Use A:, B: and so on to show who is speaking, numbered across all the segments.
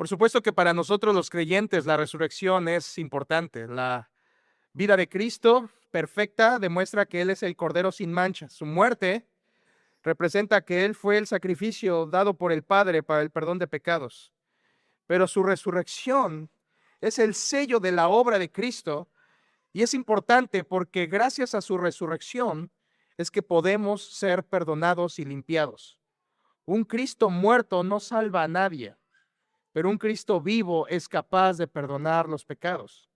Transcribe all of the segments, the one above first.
A: Por supuesto que para nosotros los creyentes la resurrección es importante. La vida de Cristo perfecta demuestra que Él es el Cordero sin mancha. Su muerte representa que Él fue el sacrificio dado por el Padre para el perdón de pecados. Pero su resurrección es el sello de la obra de Cristo y es importante porque gracias a su resurrección es que podemos ser perdonados y limpiados. Un Cristo muerto no salva a nadie, pero un Cristo vivo es capaz de perdonar los pecados.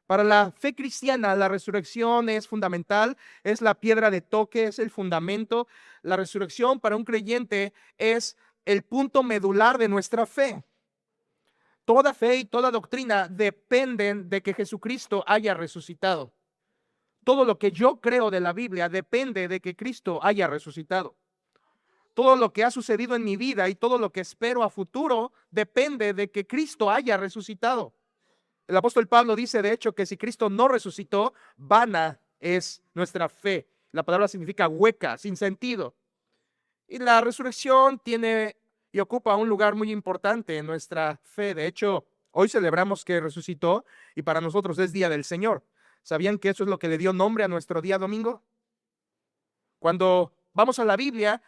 A: Para la fe cristiana, la resurrección es fundamental, es la piedra de toque, es el fundamento. La resurrección para un creyente es el punto medular de nuestra fe. Toda fe y toda doctrina dependen de que Jesucristo haya resucitado. Todo lo que yo creo de la Biblia depende de que Cristo haya resucitado. Todo lo que ha sucedido en mi vida y todo lo que espero a futuro depende de que Cristo haya resucitado. El apóstol Pablo dice, de hecho, que si Cristo no resucitó, vana es nuestra fe. La palabra significa hueca, sin sentido. Y la resurrección tiene y ocupa un lugar muy importante en nuestra fe. De hecho, hoy celebramos que resucitó y para nosotros es Día del Señor. ¿Sabían que eso es lo que le dio nombre a nuestro día domingo? Cuando vamos a la Biblia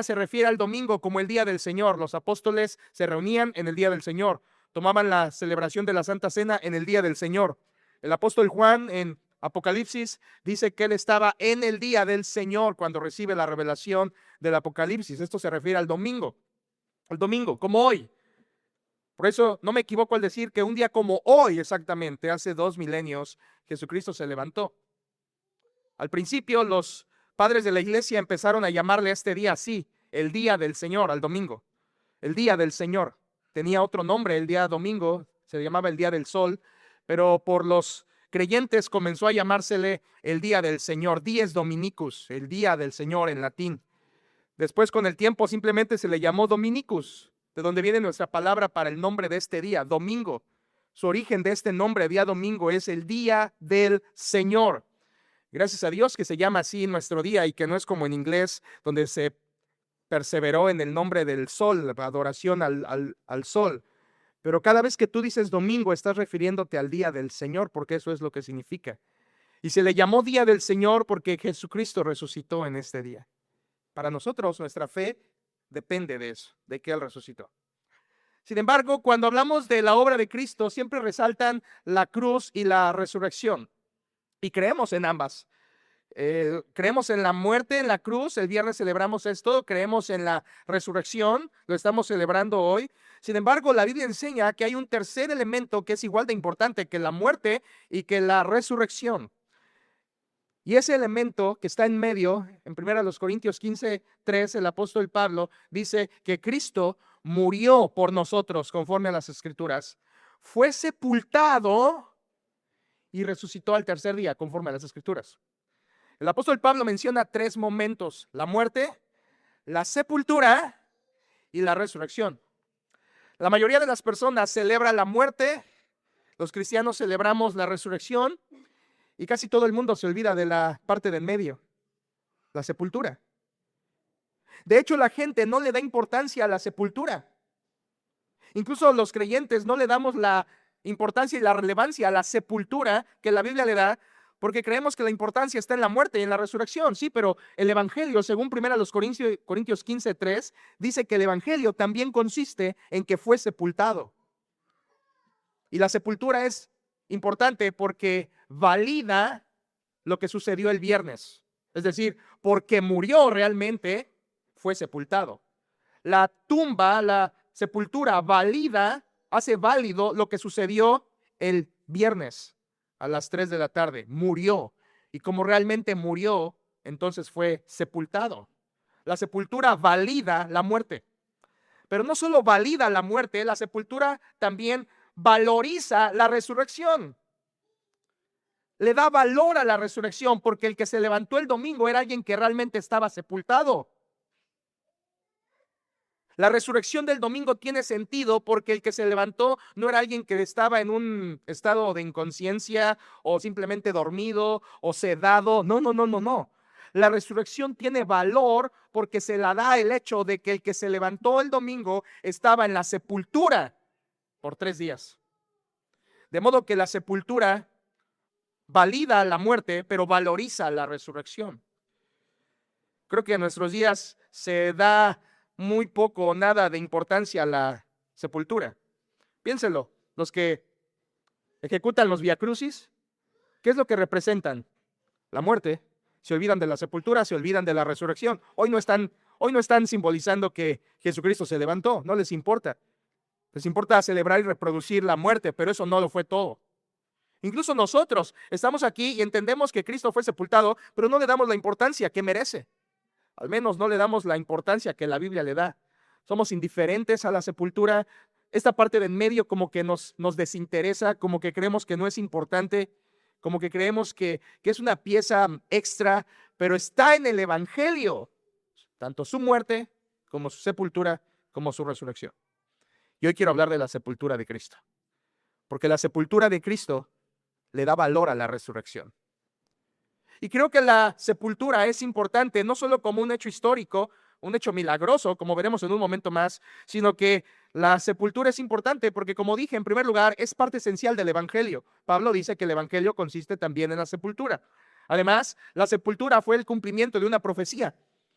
A: se refiere al domingo como el Día del Señor. Los apóstoles se reunían en el Día del Señor. Tomaban la celebración de la Santa Cena en el Día del Señor. El apóstol Juan en Apocalipsis dice que él estaba en el Día del Señor cuando recibe la revelación del Apocalipsis. Esto se refiere al domingo como hoy. Por eso no me equivoco al decir que un día como hoy, exactamente, hace 2 milenios, Jesucristo se levantó. Al principio los padres de la iglesia empezaron a llamarle a este día así, el Día del Señor, al domingo. El Día del Señor. Tenía otro nombre, el día domingo, se llamaba el Día del Sol, pero por los creyentes comenzó a llamársele el Día del Señor, Dies Dominicus, el Día del Señor en latín. Después, con el tiempo, simplemente se le llamó Dominicus, de donde viene nuestra palabra para el nombre de este día, domingo. Su origen de este nombre, día domingo, es el Día del Señor. Gracias a Dios que se llama así nuestro día y que no es como en inglés, donde se perseveró en el nombre del sol, adoración al sol. Pero cada vez que tú dices domingo, estás refiriéndote al día del Señor, porque eso es lo que significa. Y se le llamó Día del Señor porque Jesucristo resucitó en este día. Para nosotros, nuestra fe depende de eso, de que Él resucitó. Sin embargo, cuando hablamos de la obra de Cristo, siempre resaltan la cruz y la resurrección. Y creemos en ambas. Creemos en la muerte en la cruz, el viernes celebramos esto, creemos en la resurrección, lo estamos celebrando hoy. Sin embargo, la Biblia enseña que hay un tercer elemento que es igual de importante que la muerte y que la resurrección. Y ese elemento que está en medio, en 1 Corintios 15:3, el apóstol Pablo dice que Cristo murió por nosotros conforme a las Escrituras, fue sepultado y resucitó al tercer día conforme a las Escrituras. El apóstol Pablo menciona 3 momentos: la muerte, la sepultura y la resurrección. La mayoría de las personas celebra la muerte, los cristianos celebramos la resurrección y casi todo el mundo se olvida de la parte del medio, la sepultura. De hecho, la gente no le da importancia a la sepultura. Incluso los creyentes no le damos la importancia y la relevancia a la sepultura que la Biblia le da, porque creemos que la importancia está en la muerte y en la resurrección. Sí, pero el Evangelio, según 1 Corintios 15:3, dice que el Evangelio también consiste en que fue sepultado. Y la sepultura es importante porque valida lo que sucedió el viernes. Es decir, porque murió realmente, fue sepultado. La tumba, la sepultura valida, hace válido lo que sucedió el viernes a las 3 de la tarde. Murió. Y como realmente murió, entonces fue sepultado. La sepultura valida la muerte. Pero no solo valida la muerte, la sepultura también valoriza la resurrección. Le da valor a la resurrección porque el que se levantó el domingo era alguien que realmente estaba sepultado. La resurrección del domingo tiene sentido porque el que se levantó no era alguien que estaba en un estado de inconsciencia o simplemente dormido o sedado. No. La resurrección tiene valor porque se la da el hecho de que el que se levantó el domingo estaba en la sepultura por 3 días. De modo que la sepultura valida la muerte, pero valoriza la resurrección. Creo que en nuestros días se da muy poco o nada de importancia a la sepultura. Piénsenlo, los que ejecutan los viacrucis, ¿qué es lo que representan? La muerte. Se olvidan de la sepultura, se olvidan de la resurrección. Hoy no están simbolizando que Jesucristo se levantó, no les importa. Les importa celebrar y reproducir la muerte, pero eso no lo fue todo. Incluso nosotros estamos aquí y entendemos que Cristo fue sepultado, pero no le damos la importancia que merece. Al menos no le damos la importancia que la Biblia le da. Somos indiferentes a la sepultura. Esta parte de en medio como que nos desinteresa, como que creemos que no es importante, como que creemos que es una pieza extra, pero está en el Evangelio, tanto su muerte como su sepultura, como su resurrección. Y hoy quiero hablar de la sepultura de Cristo, porque la sepultura de Cristo le da valor a la resurrección. Y creo que la sepultura es importante, no solo como un hecho histórico, un hecho milagroso, como veremos en un momento más, sino que la sepultura es importante porque, como dije, en primer lugar, es parte esencial del Evangelio. Pablo dice que el Evangelio consiste también en la sepultura. Además, la sepultura fue el cumplimiento de una profecía.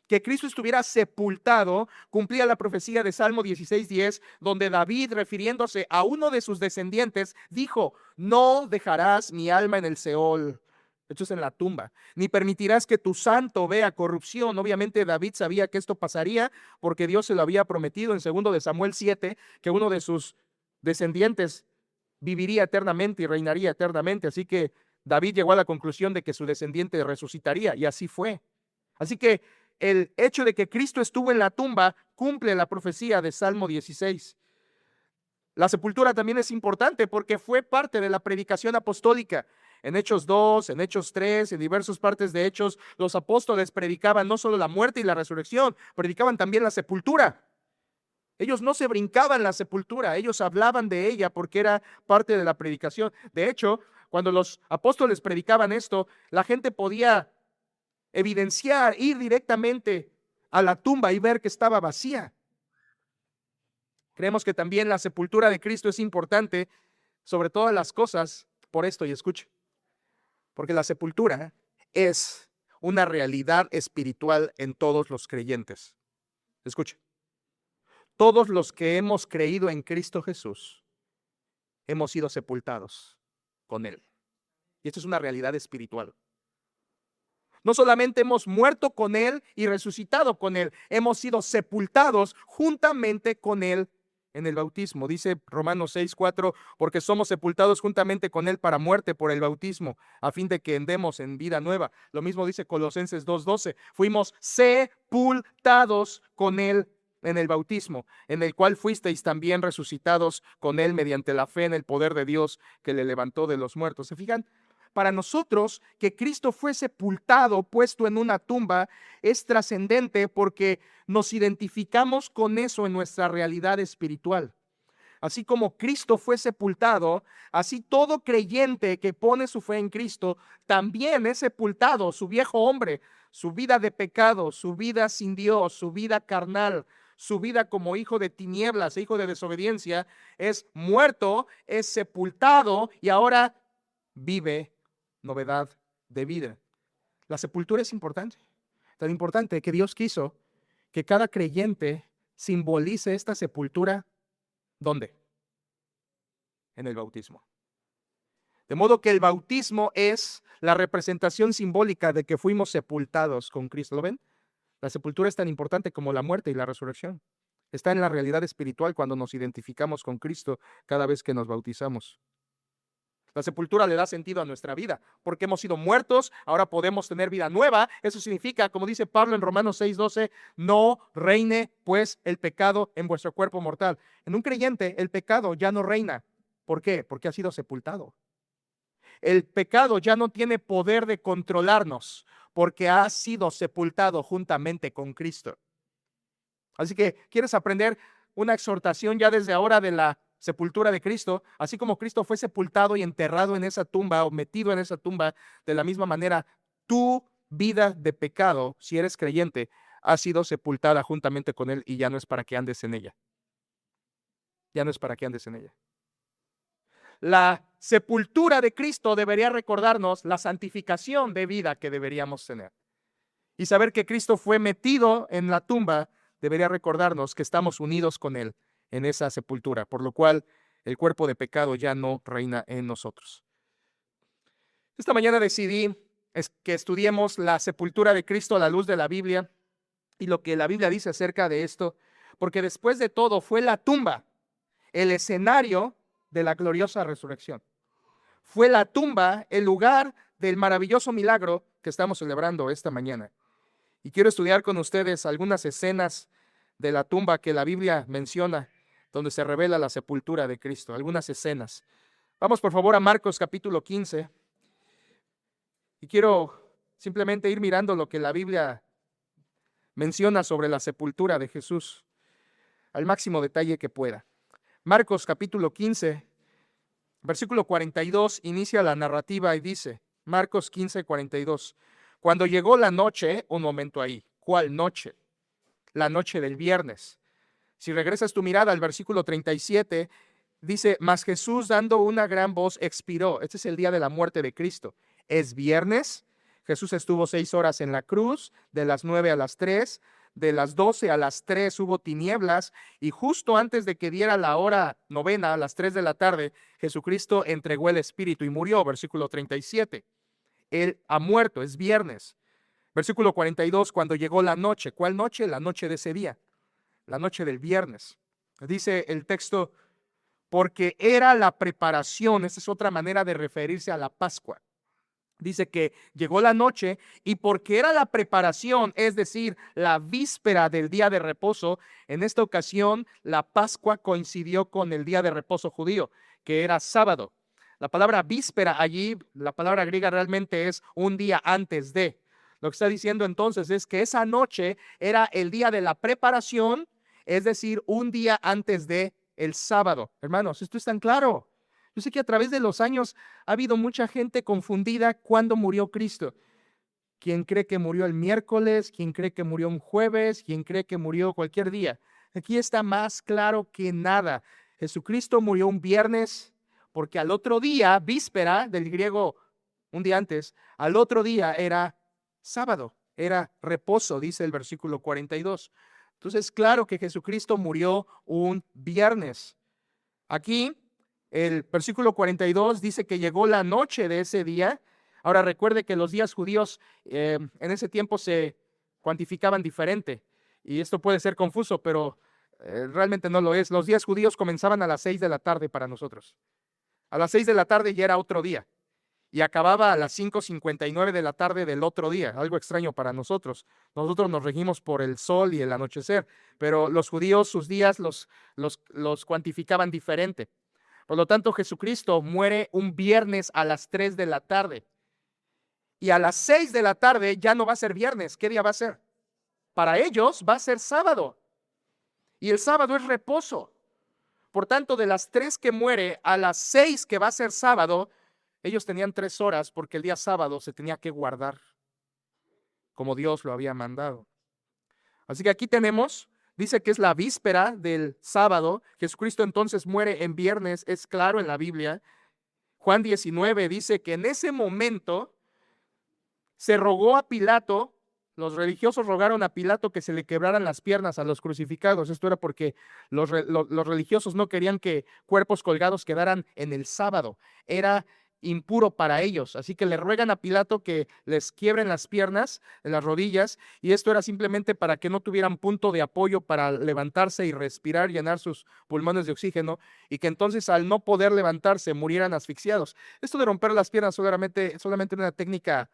A: Que Cristo estuviera sepultado cumplía la profecía de Salmo 16:10, donde David, refiriéndose a uno de sus descendientes, dijo: no dejarás mi alma en el Seol, hechos en la tumba, ni permitirás que tu santo vea corrupción. Obviamente David sabía que esto pasaría porque Dios se lo había prometido en 2 de Samuel 7, que uno de sus descendientes viviría eternamente y reinaría eternamente. Así que David llegó a la conclusión de que su descendiente resucitaría, y así fue. Así que el hecho de que Cristo estuvo en la tumba cumple la profecía de Salmo 16. La sepultura también es importante porque fue parte de la predicación apostólica. En Hechos 2, en Hechos 3, en diversas partes de Hechos, los apóstoles predicaban no solo la muerte y la resurrección, predicaban también la sepultura. Ellos no se brincaban la sepultura, ellos hablaban de ella porque era parte de la predicación. De hecho, cuando los apóstoles predicaban esto, la gente podía evidenciar, ir directamente a la tumba y ver que estaba vacía. Creemos que también la sepultura de Cristo es importante sobre todas las cosas por esto, y escuche, porque la sepultura es una realidad espiritual en todos los creyentes. Escuche, todos los que hemos creído en Cristo Jesús hemos sido sepultados con Él. Y esto es una realidad espiritual. No solamente hemos muerto con Él y resucitado con Él, hemos sido sepultados juntamente con Él en el bautismo. Dice Romanos 6:4, porque somos sepultados juntamente con Él para muerte por el bautismo, a fin de que andemos en vida nueva. Lo mismo dice Colosenses 2:12, fuimos sepultados con Él en el bautismo, en el cual fuisteis también resucitados con Él mediante la fe en el poder de Dios que le levantó de los muertos. ¿Se fijan? Para nosotros, que Cristo fue sepultado, puesto en una tumba, es trascendente porque nos identificamos con eso en nuestra realidad espiritual. Así como Cristo fue sepultado, así todo creyente que pone su fe en Cristo también es sepultado, su viejo hombre, su vida de pecado, su vida sin Dios, su vida carnal, su vida como hijo de tinieblas, hijo de desobediencia, es muerto, es sepultado y ahora vive novedad de vida. La sepultura es importante, tan importante que Dios quiso que cada creyente simbolice esta sepultura. ¿Dónde? En el bautismo. De modo que el bautismo es la representación simbólica de que fuimos sepultados con Cristo. ¿Lo ven? La sepultura es tan importante como la muerte y la resurrección. Está en la realidad espiritual cuando nos identificamos con Cristo cada vez que nos bautizamos. La sepultura le da sentido a nuestra vida, porque hemos sido muertos, ahora podemos tener vida nueva. Eso significa, como dice Pablo en Romanos 6:12, no reine pues el pecado en vuestro cuerpo mortal. En un creyente el pecado ya no reina. ¿Por qué? Porque ha sido sepultado. El pecado ya no tiene poder de controlarnos, porque ha sido sepultado juntamente con Cristo. Así que, ¿quieres aprender una exhortación ya desde ahora de la sepultura de Cristo? Así como Cristo fue sepultado y enterrado en esa tumba o metido en esa tumba, de la misma manera, tu vida de pecado, si eres creyente, ha sido sepultada juntamente con Él y ya no es para que andes en ella. Ya no es para que andes en ella. la sepultura de Cristo debería recordarnos la santificación de vida que deberíamos tener. Y saber que Cristo fue metido en la tumba debería recordarnos que estamos unidos con Él en esa sepultura, por lo cual el cuerpo de pecado ya no reina en nosotros. Esta mañana decidí que estudiemos la sepultura de Cristo a la luz de la Biblia y lo que la Biblia dice acerca de esto, porque después de todo fue la tumba el escenario de la gloriosa resurrección. Fue la tumba el lugar del maravilloso milagro que estamos celebrando esta mañana. Y quiero estudiar con ustedes algunas escenas de la tumba que la Biblia menciona, donde se revela la sepultura de Cristo, algunas escenas. Vamos por favor a Marcos capítulo 15. Y quiero simplemente ir mirando lo que la Biblia menciona sobre la sepultura de Jesús, al máximo detalle que pueda. Marcos capítulo 15, versículo 42, inicia la narrativa y dice, Marcos 15, 42, cuando llegó la noche, un momento ahí, ¿cuál noche? La noche del viernes. Si regresas tu mirada al versículo 37, dice, mas Jesús dando una gran voz expiró. Este es el día de la muerte de Cristo. Es viernes, Jesús estuvo 6 horas en la cruz, de las 9 a las 3, de las 12 a las 3 hubo tinieblas, y justo antes de que diera la hora novena, a las 3 de la tarde, Jesucristo entregó el Espíritu y murió, versículo 37. Él ha muerto, es viernes. Versículo 42, cuando llegó la noche. ¿Cuál noche? La noche de ese día, la noche del viernes. Dice el texto, porque era la preparación, esta es otra manera de referirse a la Pascua. Dice que llegó la noche y porque era la preparación, es decir, la víspera del día de reposo, en esta ocasión la Pascua coincidió con el día de reposo judío, que era sábado. La palabra víspera allí, la palabra griega realmente es un día antes de. Lo que está diciendo entonces es que esa noche era el día de la preparación, es decir, un día antes de el sábado. Hermanos, esto es tan claro. Yo sé que a través de los años ha habido mucha gente confundida cuando murió Cristo. ¿Quién cree que murió el miércoles? ¿Quién cree que murió un jueves? ¿Quién cree que murió cualquier día? Aquí está más claro que nada. Jesucristo murió un viernes porque al otro día, víspera del griego, un día antes, al otro día era sábado, era reposo, dice el versículo 42. Entonces, claro que Jesucristo murió un viernes. Aquí el versículo 42 dice que llegó la noche de ese día. Ahora recuerde que los días judíos en ese tiempo se cuantificaban diferente. Y esto puede ser confuso, pero realmente no lo es. Los días judíos comenzaban a las 6 de la tarde para nosotros. A las 6 de la tarde ya era otro día. Y acababa a las 5:59 de la tarde del otro día. Algo extraño para nosotros. Nosotros nos regimos por el sol y el anochecer. Pero los judíos sus días los cuantificaban diferente. Por lo tanto, Jesucristo muere un viernes a las 3 de la tarde. Y a las 6 de la tarde ya no va a ser viernes. ¿Qué día va a ser? Para ellos va a ser sábado. Y el sábado es reposo. Por tanto, de las 3 que muere a las 6 que va a ser sábado, ellos tenían 3 horas porque el día sábado se tenía que guardar como Dios lo había mandado. Así que aquí tenemos, dice que es la víspera del sábado. Jesucristo entonces muere en viernes, es claro en la Biblia. Juan 19 dice que en ese momento se rogó a Pilato, los religiosos rogaron a Pilato que se le quebraran las piernas a los crucificados. Esto era porque los religiosos no querían que cuerpos colgados quedaran en el sábado. Era impuro para ellos. Así que le ruegan a Pilato que les quiebren las piernas, las rodillas, y esto era simplemente para que no tuvieran punto de apoyo para levantarse y respirar, llenar sus pulmones de oxígeno, y que entonces al no poder levantarse murieran asfixiados. Esto de romper las piernas solamente una técnica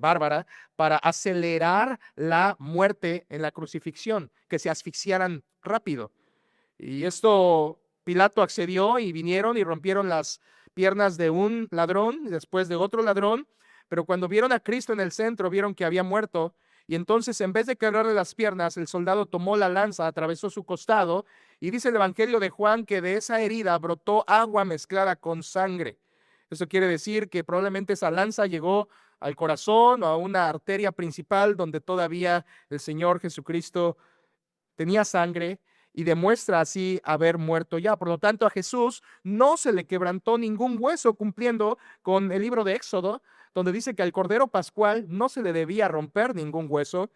A: bárbara para acelerar la muerte en la crucifixión, que se asfixiaran rápido. Y esto Pilato accedió y vinieron y rompieron las piernas de un ladrón y después de otro ladrón, pero cuando vieron a Cristo en el centro, vieron que había muerto, y entonces en vez de quebrarle las piernas, el soldado tomó la lanza, atravesó su costado, y dice el Evangelio de Juan que de esa herida brotó agua mezclada con sangre. Eso quiere decir que probablemente esa lanza llegó al corazón o a una arteria principal donde todavía el Señor Jesucristo tenía sangre, y demuestra así haber muerto ya. Por lo tanto, a Jesús no se le quebrantó ningún hueso, cumpliendo con el libro de Éxodo, donde dice que al Cordero Pascual no se le debía romper ningún hueso.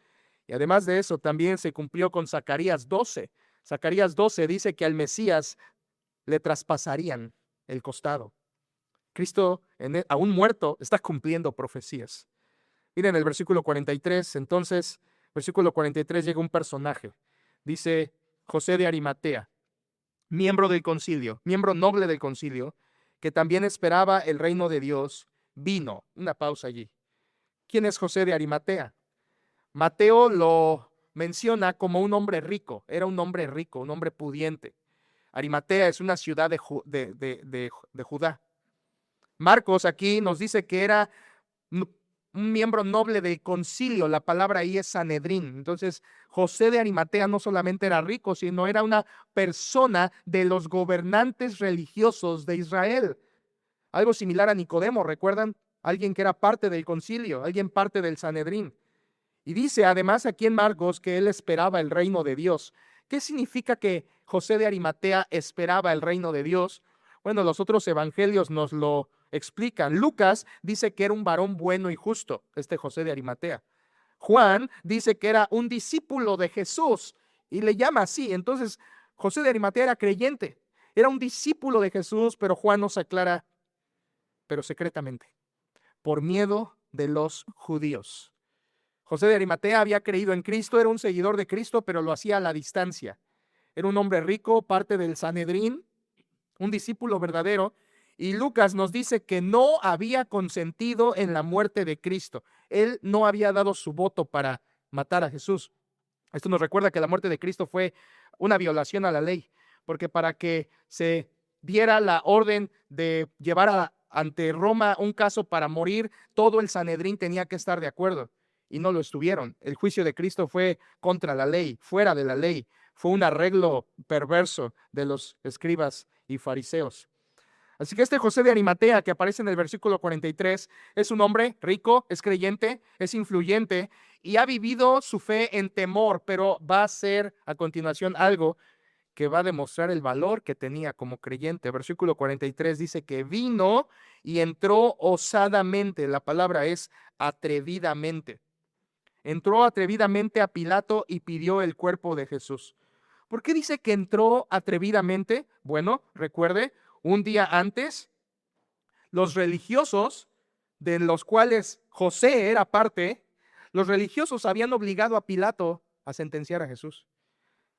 A: Y además de eso, también se cumplió con Zacarías 12. Zacarías 12 dice que al Mesías le traspasarían el costado. Cristo, aún muerto, está cumpliendo profecías. Miren el versículo 43. Entonces, versículo 43, llega un personaje. Dice José de Arimatea, miembro del concilio, miembro noble del concilio, que también esperaba el reino de Dios, vino. Una pausa allí. ¿Quién es José de Arimatea? Mateo lo menciona como un hombre rico. Era un hombre rico, un hombre pudiente. Arimatea es una ciudad de Judá. Marcos aquí nos dice que era un miembro noble del concilio. La palabra ahí es Sanedrín. Entonces, José de Arimatea no solamente era rico, sino era una persona de los gobernantes religiosos de Israel. Algo similar a Nicodemo, ¿recuerdan? Alguien que era parte del concilio, alguien parte del Sanedrín. Y dice además aquí en Marcos que él esperaba el reino de Dios. ¿Qué significa que José de Arimatea esperaba el reino de Dios? Bueno, los otros evangelios nos lo explican. Lucas dice que era un varón bueno y justo, este José de Arimatea. Juan dice que era un discípulo de Jesús y le llama así. Entonces, José de Arimatea era creyente, era un discípulo de Jesús, pero Juan nos aclara, pero secretamente, por miedo de los judíos. José de Arimatea había creído en Cristo, era un seguidor de Cristo, pero lo hacía a la distancia. Era un hombre rico, parte del Sanedrín, un discípulo verdadero, y Lucas nos dice que no había consentido en la muerte de Cristo. Él no había dado su voto para matar a Jesús. Esto nos recuerda que la muerte de Cristo fue una violación a la ley, porque para que se diera la orden de llevar ante Roma un caso para morir, todo el Sanedrín tenía que estar de acuerdo y no lo estuvieron. El juicio de Cristo fue contra la ley, fuera de la ley. Fue un arreglo perverso de los escribas y fariseos. Así que este José de Arimatea que aparece en el versículo 43 es un hombre rico, es creyente, es influyente y ha vivido su fe en temor, pero va a ser a continuación algo que va a demostrar el valor que tenía como creyente. Versículo 43 dice que vino y entró osadamente. La palabra es atrevidamente. Entró atrevidamente a Pilato y pidió el cuerpo de Jesús. ¿Por qué dice que entró atrevidamente? Bueno, recuerde, un día antes, los religiosos, de los cuales José era parte, los religiosos habían obligado a Pilato a sentenciar a Jesús.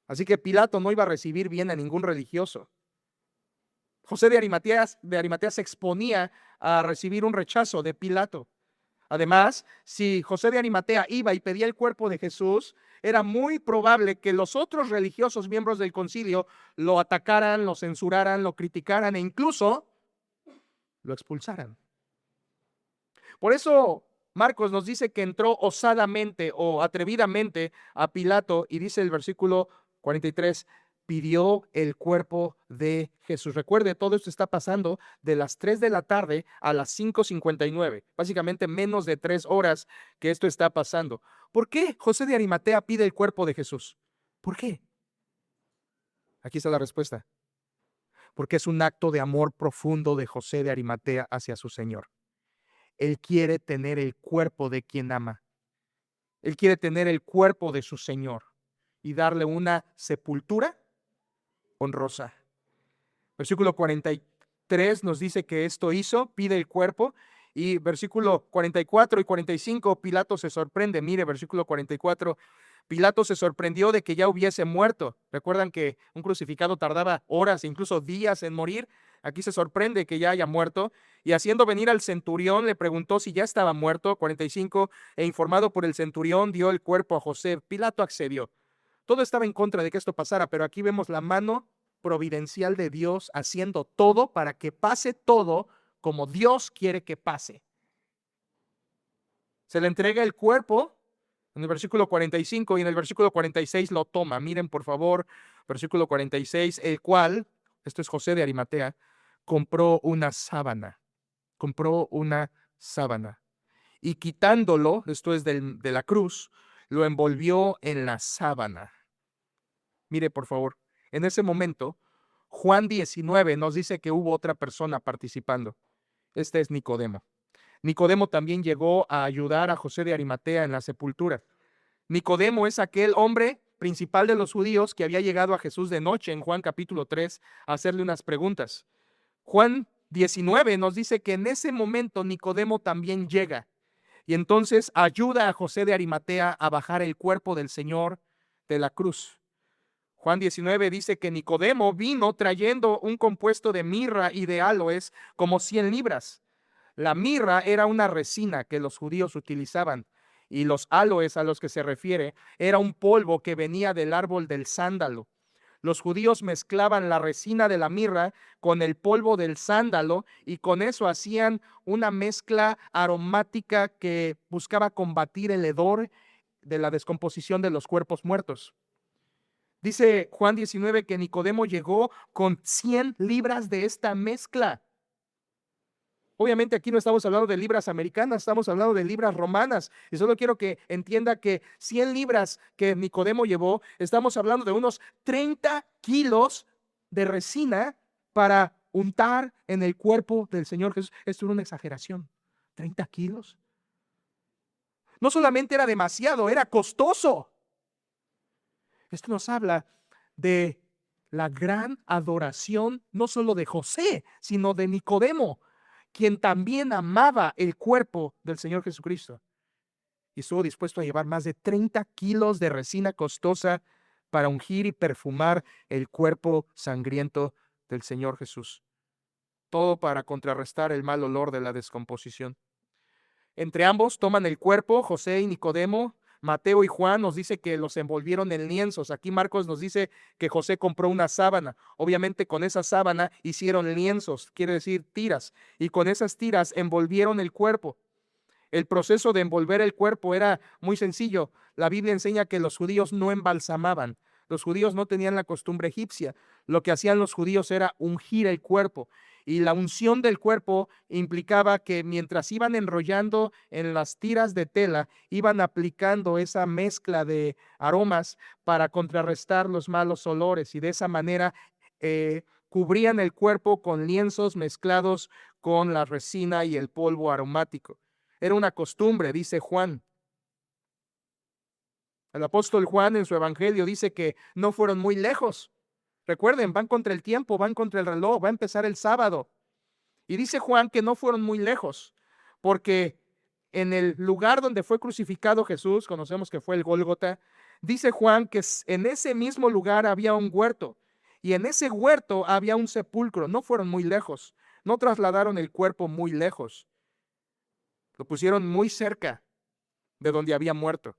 A: Así que Pilato no iba a recibir bien a ningún religioso. José de Arimatea se exponía a recibir un rechazo de Pilato. Además, si José de Arimatea iba y pedía el cuerpo de Jesús, era muy probable que los otros religiosos miembros del concilio lo atacaran, lo censuraran, lo criticaran e incluso lo expulsaran. Por eso Marcos nos dice que entró osadamente o atrevidamente a Pilato y dice el versículo 43, pidió el cuerpo de Jesús. Recuerde, todo esto está pasando de las 3 de la tarde a las 5:59, básicamente menos de 3 horas que esto está pasando. ¿Por qué José de Arimatea pide el cuerpo de Jesús? ¿Por qué? Aquí está la respuesta. Porque es un acto de amor profundo de José de Arimatea hacia su Señor. Él quiere tener el cuerpo de quien ama. Él quiere tener el cuerpo de su Señor y darle una sepultura honrosa. Versículo 43 nos dice que esto hizo, pide el cuerpo, y versículo 44 y 45, Pilato se sorprende. Mire, versículo 44, Pilato se sorprendió de que ya hubiese muerto. Recuerdan que un crucificado tardaba horas, incluso días en morir. Aquí se sorprende que ya haya muerto, y haciendo venir al centurión le preguntó si ya estaba muerto. 45, e informado por el centurión dio el cuerpo a José. Pilato accedió. Todo estaba en contra de que esto pasara, pero aquí vemos la mano providencial de Dios haciendo todo para que pase todo como Dios quiere que pase. Se le entrega el cuerpo en el versículo 45 y en el versículo 46 lo toma. Miren por favor, versículo 46, el cual, esto es José de Arimatea, compró una sábana. Compró una sábana. Y quitándolo, esto es de la cruz, lo envolvió en la sábana. Mire por favor, En ese momento, Juan 19 nos dice que hubo otra persona participando. Este es Nicodemo. Nicodemo también llegó a ayudar a José de Arimatea en la sepultura. Nicodemo es aquel hombre principal de los judíos que había llegado a Jesús de noche en Juan capítulo 3 a hacerle unas preguntas. Juan 19 nos dice que en ese momento Nicodemo también llega y entonces ayuda a José de Arimatea a bajar el cuerpo del Señor de la cruz. Juan 19 dice que Nicodemo vino trayendo un compuesto de mirra y de áloes como 100 libras. La mirra era una resina que los judíos utilizaban y los áloes a los que se refiere era un polvo que venía del árbol del sándalo. Los judíos mezclaban la resina de la mirra con el polvo del sándalo y con eso hacían una mezcla aromática que buscaba combatir el hedor de la descomposición de los cuerpos muertos. Dice Juan 19 que Nicodemo llegó con 100 libras de esta mezcla. Obviamente aquí no estamos hablando de libras americanas, estamos hablando de libras romanas. Y solo quiero que entienda que 100 libras que Nicodemo llevó, estamos hablando de unos 30 kilos de resina para untar en el cuerpo del Señor Jesús. Esto era una exageración. 30 kilos. No solamente era demasiado, era costoso. Esto nos habla de la gran adoración, no solo de José, sino de Nicodemo, quien también amaba el cuerpo del Señor Jesucristo. Y estuvo dispuesto a llevar más de 30 kilos de resina costosa para ungir y perfumar el cuerpo sangriento del Señor Jesús. Todo para contrarrestar el mal olor de la descomposición. Entre ambos toman el cuerpo, José y Nicodemo. Mateo y Juan nos dice que los envolvieron en lienzos. Aquí Marcos nos dice que José compró una sábana. Obviamente con esa sábana hicieron lienzos, quiere decir tiras, y con esas tiras envolvieron el cuerpo. El proceso de envolver el cuerpo era muy sencillo. La Biblia enseña que los judíos no embalsamaban. Los judíos no tenían la costumbre egipcia. Lo que hacían los judíos era ungir el cuerpo. Y la unción del cuerpo implicaba que mientras iban enrollando en las tiras de tela, iban aplicando esa mezcla de aromas para contrarrestar los malos olores. Y de esa manera cubrían el cuerpo con lienzos mezclados con la resina y el polvo aromático. Era una costumbre, dice Juan. El apóstol Juan en su evangelio dice que no fueron muy lejos. Recuerden, van contra el tiempo, van contra el reloj, va a empezar el sábado. Y dice Juan que no fueron muy lejos, porque en el lugar donde fue crucificado Jesús, conocemos que fue el Gólgota, dice Juan que en ese mismo lugar había un huerto, y en ese huerto había un sepulcro. No fueron muy lejos, no trasladaron el cuerpo muy lejos. Lo pusieron muy cerca de donde había muerto.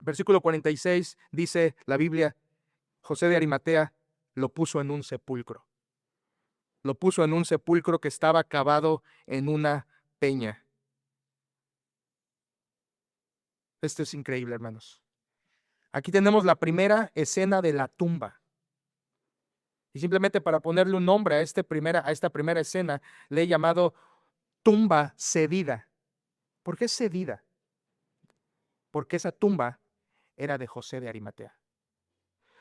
A: Versículo 46 dice la Biblia, José de Arimatea lo puso en un sepulcro. Lo puso en un sepulcro que estaba cavado en una peña. Esto es increíble, hermanos. Aquí tenemos la primera escena de la tumba. Y simplemente para ponerle un nombre a esta primera escena, le he llamado tumba cedida. ¿Por qué cedida? Porque esa tumba era de José de Arimatea.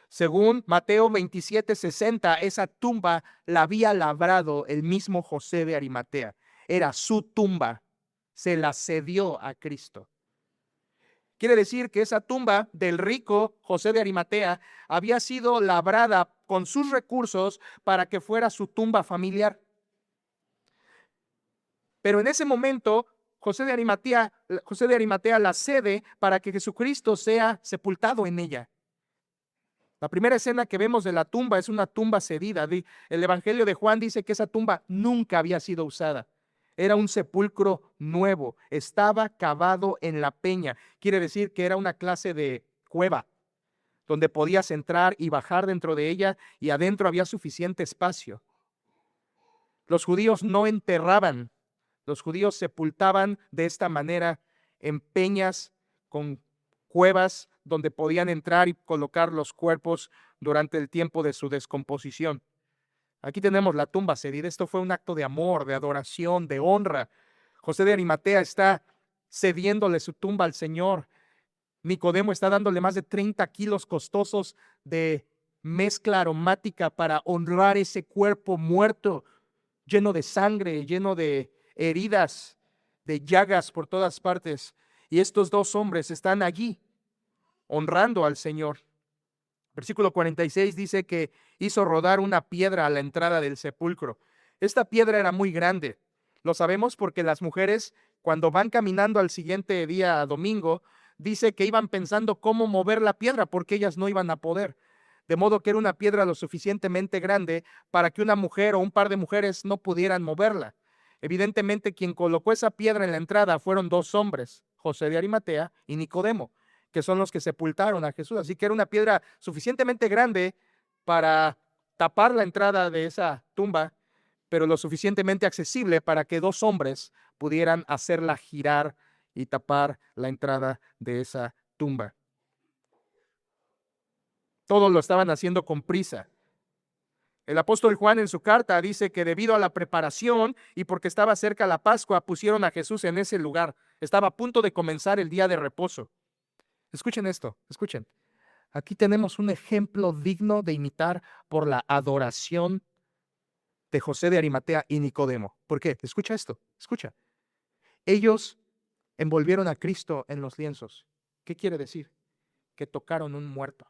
A: Según Mateo 27:60, esa tumba la había labrado el mismo José de Arimatea. Era su tumba, se la cedió a Cristo. Quiere decir que esa tumba del rico José de Arimatea había sido labrada con sus recursos para que fuera su tumba familiar. Pero en ese momento, José de Arimatea la cede para que Jesucristo sea sepultado en ella. La primera escena que vemos de la tumba es una tumba cedida. El Evangelio de Juan dice que esa tumba nunca había sido usada. Era un sepulcro nuevo, estaba cavado en la peña. Quiere decir que era una clase de cueva, donde podías entrar y bajar dentro de ella y adentro había suficiente espacio. Los judíos no enterraban, los judíos sepultaban de esta manera en peñas con cuevas donde podían entrar y colocar los cuerpos durante el tiempo de su descomposición. Aquí tenemos la tumba cedida. Esto fue un acto de amor, de adoración, de honra. José de Arimatea está cediéndole su tumba al Señor. Nicodemo está dándole más de 30 kilos costosos de mezcla aromática para honrar ese cuerpo muerto, lleno de sangre, lleno de heridas, de llagas por todas partes. Y estos dos hombres están allí honrando al Señor. Versículo 46 dice que hizo rodar una piedra a la entrada del sepulcro. Esta piedra era muy grande. Lo sabemos porque las mujeres, cuando van caminando al siguiente día, domingo, dice que iban pensando cómo mover la piedra porque ellas no iban a poder. De modo que era una piedra lo suficientemente grande para que una mujer o un par de mujeres no pudieran moverla. Evidentemente, quien colocó esa piedra en la entrada fueron dos hombres, José de Arimatea y Nicodemo, que son los que sepultaron a Jesús. Así que era una piedra suficientemente grande para tapar la entrada de esa tumba, pero lo suficientemente accesible para que dos hombres pudieran hacerla girar y tapar la entrada de esa tumba. Todos lo estaban haciendo con prisa. El apóstol Juan en su carta dice que debido a la preparación y porque estaba cerca la Pascua, pusieron a Jesús en ese lugar. Estaba a punto de comenzar el día de reposo. Escuchen esto, escuchen. Aquí tenemos un ejemplo digno de imitar por la adoración de José de Arimatea y Nicodemo. ¿Por qué? Escucha esto, escucha. Ellos envolvieron a Cristo en los lienzos. ¿Qué quiere decir? Que tocaron un muerto.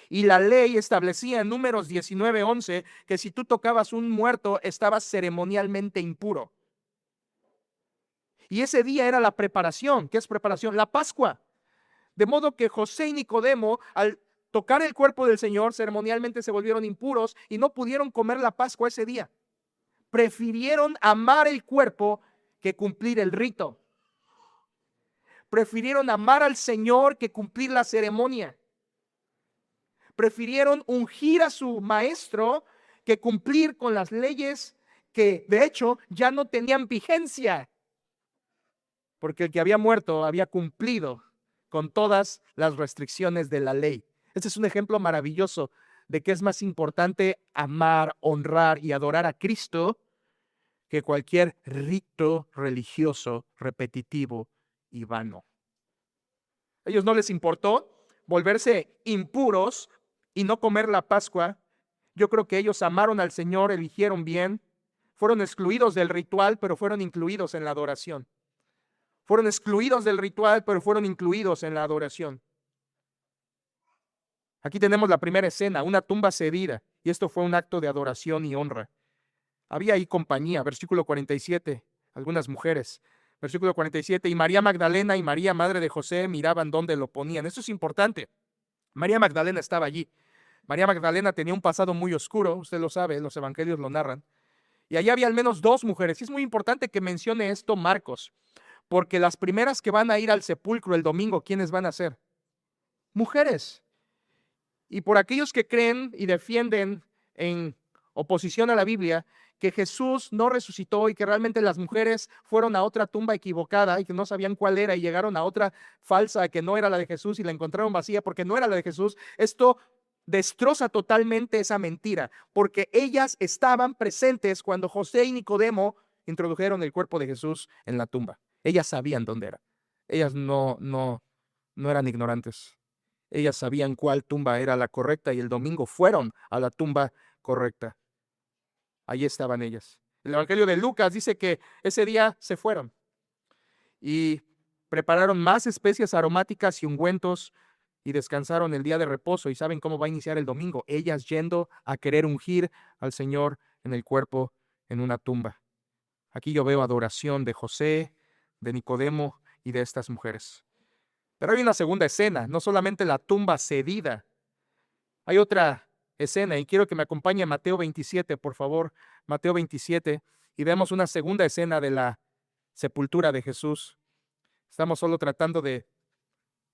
A: Y la ley establecía en Números 19:11 que si tú tocabas un muerto, estabas ceremonialmente impuro. Y ese día era la preparación. ¿Qué es preparación? La Pascua. De modo que José y Nicodemo, al tocar el cuerpo del Señor, ceremonialmente se volvieron impuros y no pudieron comer la Pascua ese día. Prefirieron amar el cuerpo que cumplir el rito. Prefirieron amar al Señor que cumplir la ceremonia. Prefirieron ungir a su maestro que cumplir con las leyes que de hecho ya no tenían vigencia, porque el que había muerto había cumplido con todas las restricciones de la ley. Este es un ejemplo maravilloso de que es más importante amar, honrar y adorar a Cristo que cualquier rito religioso repetitivo y vano. A ellos no les importó volverse impuros y no comer la Pascua. Yo creo que ellos amaron al Señor, eligieron bien, fueron excluidos del ritual, pero fueron incluidos en la adoración. Fueron excluidos del ritual, pero fueron incluidos en la adoración. Aquí tenemos la primera escena, una tumba cedida, y esto fue un acto de adoración y honra. Había ahí compañía, versículo 47, algunas mujeres. Versículo 47, y María Magdalena y María, madre de José, miraban dónde lo ponían. Esto es importante. María Magdalena estaba allí. María Magdalena tenía un pasado muy oscuro, usted lo sabe, los evangelios lo narran. Y allí había al menos dos mujeres. Y es muy importante que mencione esto Marcos, porque las primeras que van a ir al sepulcro el domingo, ¿quiénes van a ser? Mujeres. Y por aquellos que creen y defienden en oposición a la Biblia, que Jesús no resucitó y que realmente las mujeres fueron a otra tumba equivocada y que no sabían cuál era y llegaron a otra falsa que no era la de Jesús y la encontraron vacía porque no era la de Jesús, esto destroza totalmente esa mentira, porque ellas estaban presentes cuando José y Nicodemo introdujeron el cuerpo de Jesús en la tumba. Ellas sabían dónde era. Ellas no eran ignorantes. Ellas sabían cuál tumba era la correcta y el domingo fueron a la tumba correcta. Allí estaban ellas. El Evangelio de Lucas dice que ese día se fueron y prepararon más especias aromáticas y ungüentos y descansaron el día de reposo. ¿Y saben cómo va a iniciar el domingo? Ellas yendo a querer ungir al Señor en el cuerpo en una tumba. Aquí yo veo adoración de José, de Nicodemo y de estas mujeres. Pero hay una segunda escena, no solamente la tumba cedida. Hay otra escena y quiero que me acompañe a Mateo 27, por favor. Mateo 27 y vemos una segunda escena de la sepultura de Jesús. Estamos solo tratando de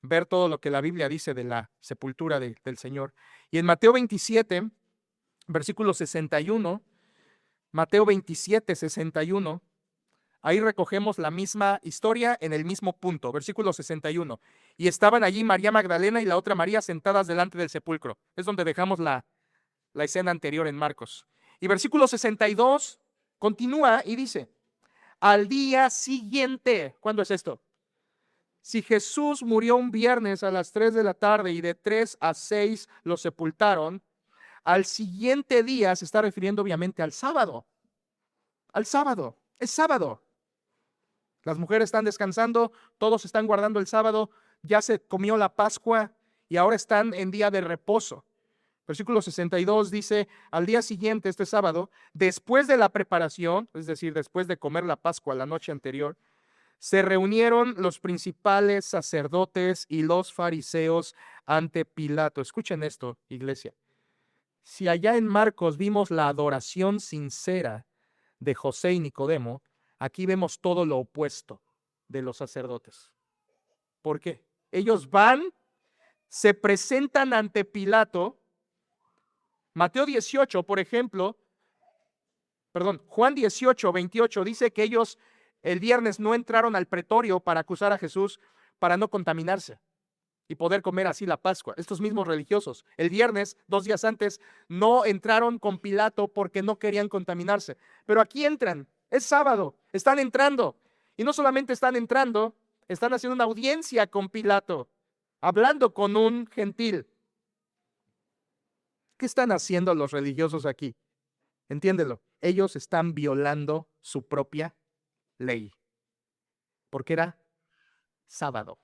A: ver todo lo que la Biblia dice de la sepultura del Señor. Y en Mateo 27, versículo 61, Mateo 27, 61, ahí recogemos la misma historia en el mismo punto, versículo 61. Y estaban allí María Magdalena y la otra María sentadas delante del sepulcro. Es donde dejamos la escena anterior en Marcos. Y versículo 62 continúa y dice, al día siguiente, ¿cuándo es esto? Si Jesús murió un viernes a las 3 de la tarde y de 3 a 6 lo sepultaron, al siguiente día se está refiriendo obviamente al sábado. Al sábado. Es sábado. Las mujeres están descansando, todos están guardando el sábado, ya se comió la Pascua y ahora están en día de reposo. Versículo 62 dice, al día siguiente, este sábado, después de la preparación, es decir, después de comer la Pascua la noche anterior, se reunieron los principales sacerdotes y los fariseos ante Pilato. Escuchen esto, iglesia. Si allá en Marcos vimos la adoración sincera de José y Nicodemo, aquí vemos todo lo opuesto de los sacerdotes. ¿Por qué? Ellos van, se presentan ante Pilato. Mateo 18, por ejemplo, Juan 18, 28 dice que ellos el viernes no entraron al pretorio para acusar a Jesús para no contaminarse y poder comer así la Pascua. Estos mismos religiosos, el viernes, 2 días antes, no entraron con Pilato porque no querían contaminarse. Pero aquí entran, es sábado, están entrando. Y no solamente están entrando, están haciendo una audiencia con Pilato, hablando con un gentil. ¿Qué están haciendo los religiosos aquí? Entiéndelo, ellos están violando su propia ley, porque era sábado.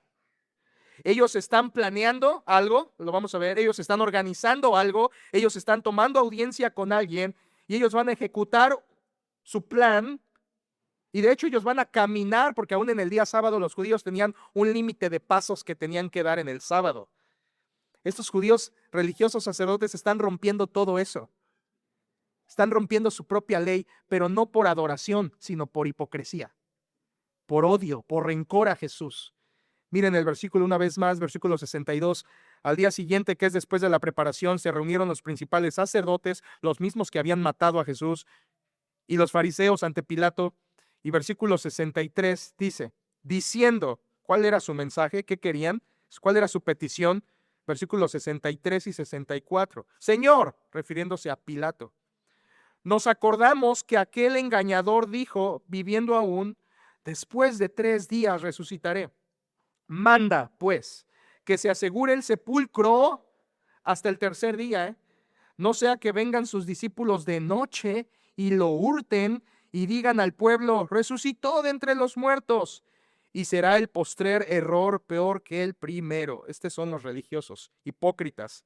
A: Ellos están planeando algo, lo vamos a ver, ellos están organizando algo, ellos están tomando audiencia con alguien y ellos van a ejecutar su plan y de hecho ellos van a caminar porque aún en el día sábado los judíos tenían un límite de pasos que tenían que dar en el sábado. Estos judíos religiosos sacerdotes están rompiendo todo eso. Están rompiendo su propia ley, pero no por adoración, sino por hipocresía, por odio, por rencor a Jesús. Miren el versículo una vez más, versículo 62. Al día siguiente, que es después de la preparación, se reunieron los principales sacerdotes, los mismos que habían matado a Jesús, y los fariseos ante Pilato. Y versículo 63 dice, diciendo, ¿cuál era su mensaje? ¿Qué querían? ¿Cuál era su petición? Versículos 63 y 64. Señor, refiriéndose a Pilato, nos acordamos que aquel engañador dijo, viviendo aún, después de 3 días resucitaré. Manda, pues, que se asegure el sepulcro hasta el tercer día, no sea que vengan sus discípulos de noche y lo hurten y digan al pueblo, resucitó de entre los muertos, y será el postrer error peor que el primero. Estos son los religiosos, hipócritas.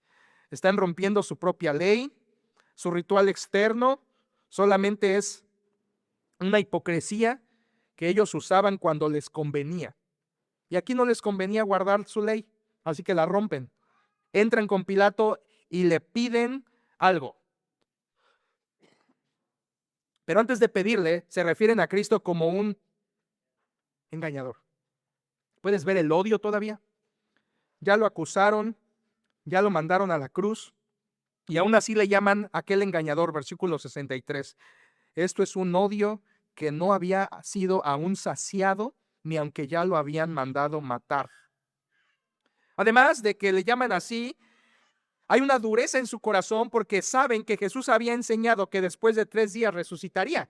A: Están rompiendo su propia ley, su ritual externo solamente es una hipocresía que ellos usaban cuando les convenía. Y aquí no les convenía guardar su ley, así que la rompen. Entran con Pilato y le piden algo. Pero antes de pedirle, se refieren a Cristo como un engañador. ¿Puedes ver el odio todavía? Ya lo acusaron, ya lo mandaron a la cruz, y aún así le llaman aquel engañador, versículo 63. Esto es un odio que no había sido aún saciado, ni aunque ya lo habían mandado matar. Además de que le llaman así, hay una dureza en su corazón porque saben que Jesús había enseñado que después de 3 días resucitaría.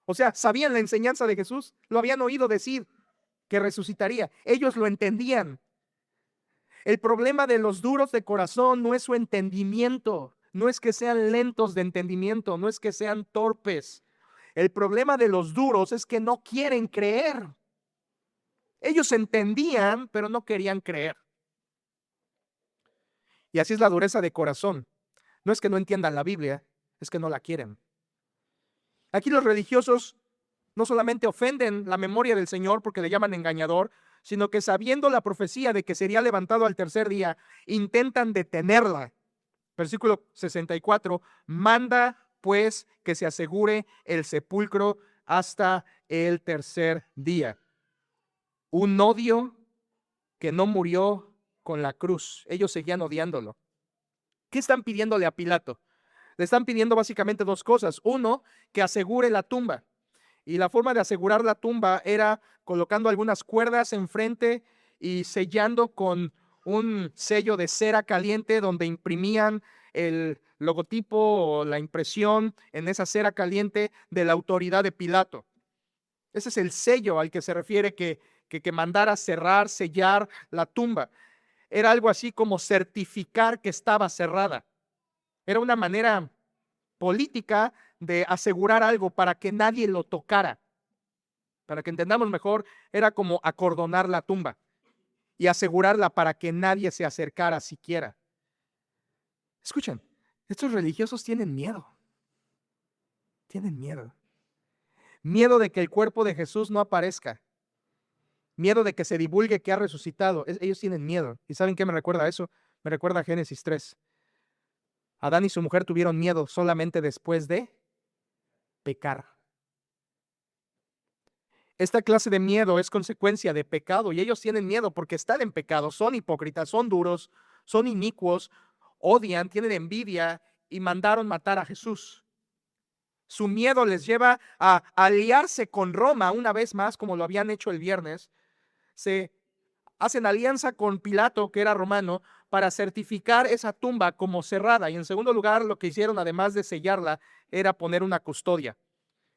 A: O sea, sabían la enseñanza de Jesús, lo habían oído decir que resucitaría. Ellos lo entendían. El problema de los duros de corazón no es su entendimiento, no es que sean lentos de entendimiento, no es que sean torpes. El problema de los duros es que no quieren creer. Ellos entendían, pero no querían creer. Y así es la dureza de corazón. No es que no entiendan la Biblia, es que no la quieren. Aquí los religiosos no solamente ofenden la memoria del Señor porque le llaman engañador, sino que sabiendo la profecía de que sería levantado al tercer día, intentan detenerla. Versículo 64, manda pues que se asegure el sepulcro hasta el tercer día. Un odio que no murió con la cruz. Ellos seguían odiándolo. ¿Qué están pidiéndole a Pilato? Le están pidiendo básicamente 2 cosas. Uno, que asegure la tumba. Y la forma de asegurar la tumba era colocando algunas cuerdas enfrente y sellando con un sello de cera caliente donde imprimían el logotipo o la impresión en esa cera caliente de la autoridad de Pilato. Ese es el sello al que se refiere que que mandara cerrar, sellar la tumba. Era algo así como certificar que estaba cerrada. Era una manera política de asegurar algo para que nadie lo tocara. Para que entendamos mejor, era como acordonar la tumba y asegurarla para que nadie se acercara siquiera. Escuchen, estos religiosos tienen miedo. Tienen miedo. Miedo de que el cuerpo de Jesús no aparezca. Miedo de que se divulgue que ha resucitado. Ellos tienen miedo. ¿Y saben qué me recuerda a eso? Me recuerda a Génesis 3. Adán y su mujer tuvieron miedo solamente después de pecar. Esta clase de miedo es consecuencia de pecado y ellos tienen miedo porque están en pecado, son hipócritas, son duros, son inicuos, odian, tienen envidia y mandaron matar a Jesús. Su miedo les lleva a aliarse con Roma una vez más, como lo habían hecho el viernes. Se hacen alianza con Pilato, que era romano, para certificar esa tumba como cerrada. Y en segundo lugar, lo que hicieron, además de sellarla, era poner una custodia.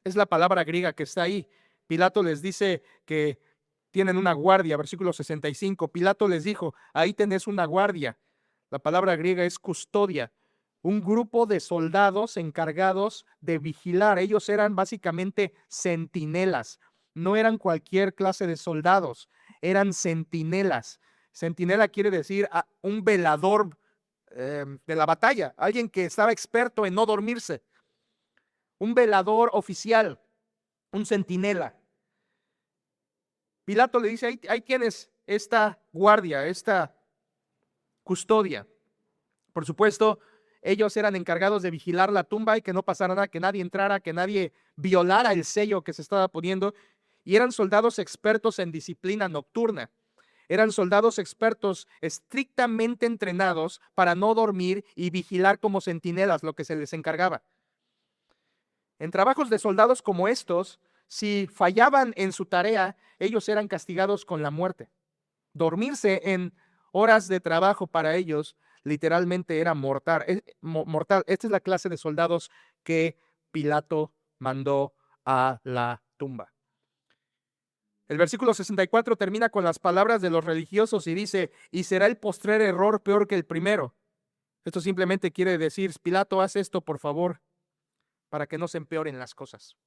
A: Es la palabra griega que está ahí. Pilato les dice que tienen una guardia, versículo 65. Pilato les dijo, ahí tenés una guardia. La palabra griega es custodia. Un grupo de soldados encargados de vigilar. Ellos eran básicamente centinelas. No eran cualquier clase de soldados, eran centinelas. Centinela quiere decir un velador de la batalla, alguien que estaba experto en no dormirse. Un velador oficial, un centinela. Pilato le dice, ahí tienes esta guardia, esta custodia. Por supuesto, ellos eran encargados de vigilar la tumba y que no pasara nada, que nadie entrara, que nadie violara el sello que se estaba poniendo. Y eran soldados expertos en disciplina nocturna. Eran soldados expertos estrictamente entrenados para no dormir y vigilar como centinelas lo que se les encargaba. En trabajos de soldados como estos, si fallaban en su tarea, ellos eran castigados con la muerte. Dormirse en horas de trabajo para ellos literalmente era mortal. Mortal. Esta es la clase de soldados que Pilato mandó a la tumba. El versículo 64 termina con las palabras de los religiosos y dice, y será el postrer error peor que el primero. Esto simplemente quiere decir, Pilato, haz esto por favor, para que no se empeoren las cosas.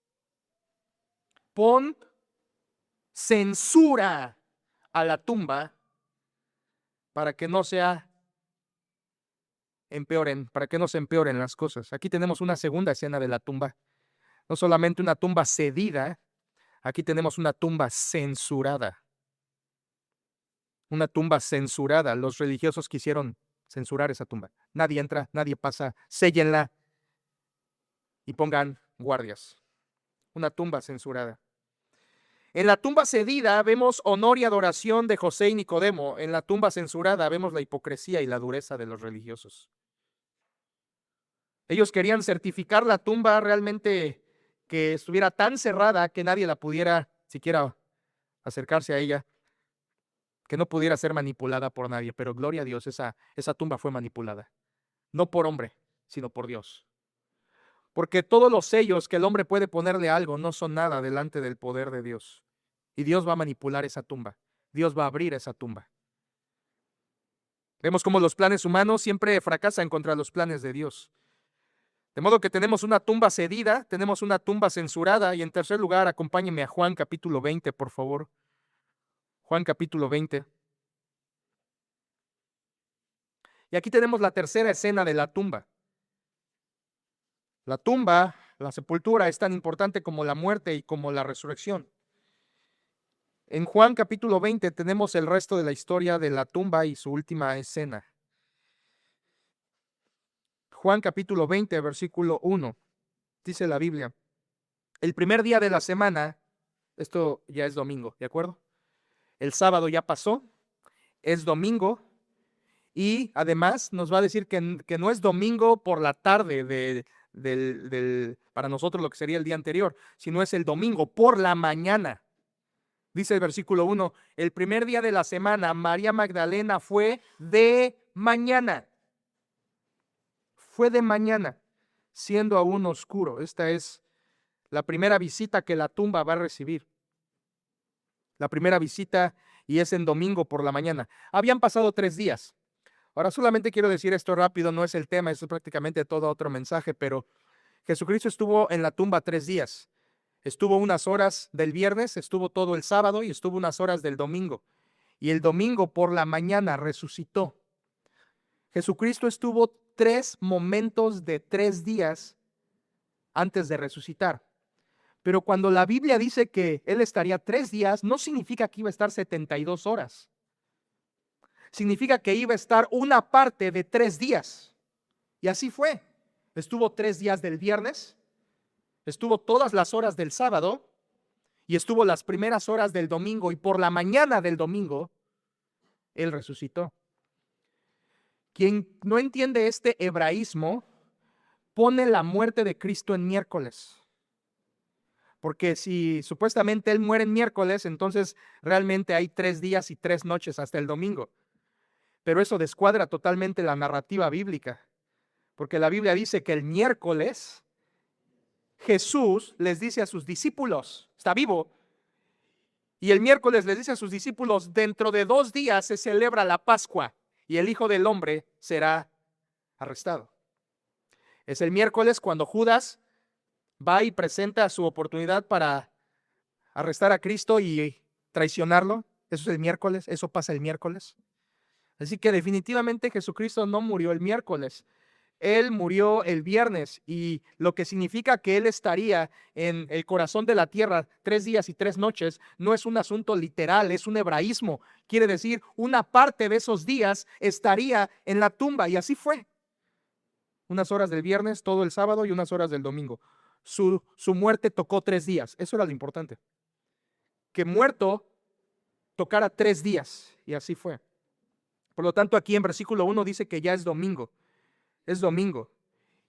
A: Pon censura a la tumba para que no para que no se empeoren las cosas. Aquí tenemos una segunda escena de la tumba. No solamente una tumba cedida, aquí tenemos una tumba censurada. Una tumba censurada. Los religiosos quisieron censurar esa tumba. Nadie entra, nadie pasa, séllenla y pongan guardias. Una tumba censurada. En la tumba cedida vemos honor y adoración de José y Nicodemo. En la tumba censurada vemos la hipocresía y la dureza de los religiosos. Ellos querían certificar la tumba realmente que estuviera tan cerrada que nadie la pudiera siquiera acercarse a ella, que no pudiera ser manipulada por nadie. Pero gloria a Dios, esa tumba fue manipulada. No por hombre, sino por Dios. Porque todos los sellos que el hombre puede ponerle a algo no son nada delante del poder de Dios. Y Dios va a manipular esa tumba. Dios va a abrir esa tumba. Vemos cómo los planes humanos siempre fracasan contra los planes de Dios. De modo que tenemos una tumba cedida, tenemos una tumba censurada y en tercer lugar, acompáñenme a Juan capítulo 20, por favor. Juan capítulo 20. Y aquí tenemos la tercera escena de la tumba. La tumba, la sepultura es tan importante como la muerte y como la resurrección. En Juan capítulo 20 tenemos el resto de la historia de la tumba y su última escena. Juan capítulo 20, versículo 1. Dice la Biblia, el primer día de la semana, esto ya es domingo, ¿de acuerdo? El sábado ya pasó, es domingo y además nos va a decir que no es domingo por la tarde para nosotros lo que sería el día anterior, sino es el domingo por la mañana. Dice el versículo 1, el primer día de la semana, María Magdalena fue de mañana. Fue de mañana, siendo aún oscuro. Esta es la primera visita que la tumba va a recibir. La primera visita y es en domingo por la mañana. Habían pasado 3 días. Ahora solamente quiero decir esto rápido, no es el tema, esto es prácticamente todo otro mensaje, pero Jesucristo estuvo en la tumba 3 días. Estuvo unas horas del viernes, estuvo todo el sábado y estuvo unas horas del domingo. Y el domingo por la mañana resucitó. Jesucristo estuvo 3 momentos de 3 días antes de resucitar. Pero cuando la Biblia dice que Él estaría 3 días, no significa que iba a estar 72 horas. Significa que iba a estar una parte de 3 días. Y así fue. Estuvo 3 días del viernes, estuvo todas las horas del sábado y estuvo las primeras horas del domingo. Y por la mañana del domingo, Él resucitó. Quien no entiende este hebraísmo, pone la muerte de Cristo en miércoles. Porque si supuestamente Él muere en miércoles, entonces realmente hay 3 días y 3 noches hasta el domingo. Pero eso descuadra totalmente la narrativa bíblica. Porque la Biblia dice que el miércoles Jesús les dice a sus discípulos, está vivo, y el miércoles les dice a sus discípulos, dentro de 2 días se celebra la Pascua y el Hijo del Hombre será arrestado. Es el miércoles cuando Judas va y presenta su oportunidad para arrestar a Cristo y traicionarlo. Eso es el miércoles, eso pasa el miércoles. Así que definitivamente Jesucristo no murió el miércoles. Él murió el viernes y lo que significa que Él estaría en el corazón de la tierra 3 días y 3 noches no es un asunto literal, es un hebraísmo. Quiere decir, una parte de esos días estaría en la tumba y así fue. Unas horas del viernes, todo el sábado y unas horas del domingo. Su muerte tocó 3 días, eso era lo importante. Que muerto tocara 3 días y así fue. Por lo tanto, aquí en versículo 1 dice que ya es domingo. Es domingo.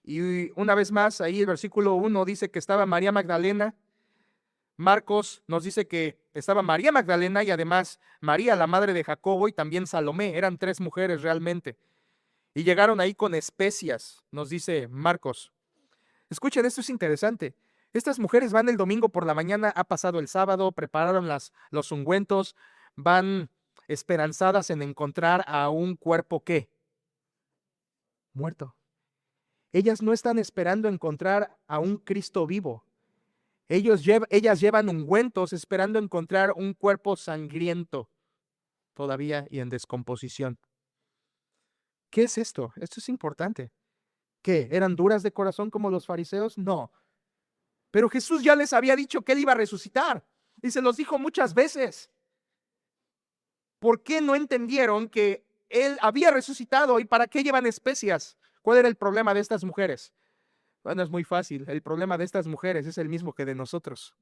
A: Y una vez más, ahí el versículo 1 dice que estaba María Magdalena. Marcos nos dice que estaba María Magdalena y además María, la madre de Jacobo, y también Salomé. Eran 3 mujeres realmente. Y llegaron ahí con especias, nos dice Marcos. Escuchen, esto es interesante. Estas mujeres van el domingo por la mañana, ha pasado el sábado, prepararon los ungüentos, van esperanzadas en encontrar a un cuerpo ¿qué? Muerto. Ellas no están esperando encontrar a un Cristo vivo. Ellas llevan ungüentos esperando encontrar un cuerpo sangriento todavía y en descomposición. ¿Qué es esto? Esto es importante. ¿Qué? ¿Eran duras de corazón como los fariseos? No. Pero Jesús ya les había dicho que Él iba a resucitar y se los dijo muchas veces. ¿Por qué no entendieron que Él había resucitado y para qué llevan especias? ¿Cuál era el problema de estas mujeres? Bueno, es muy fácil. El problema de estas mujeres es el mismo que de nosotros.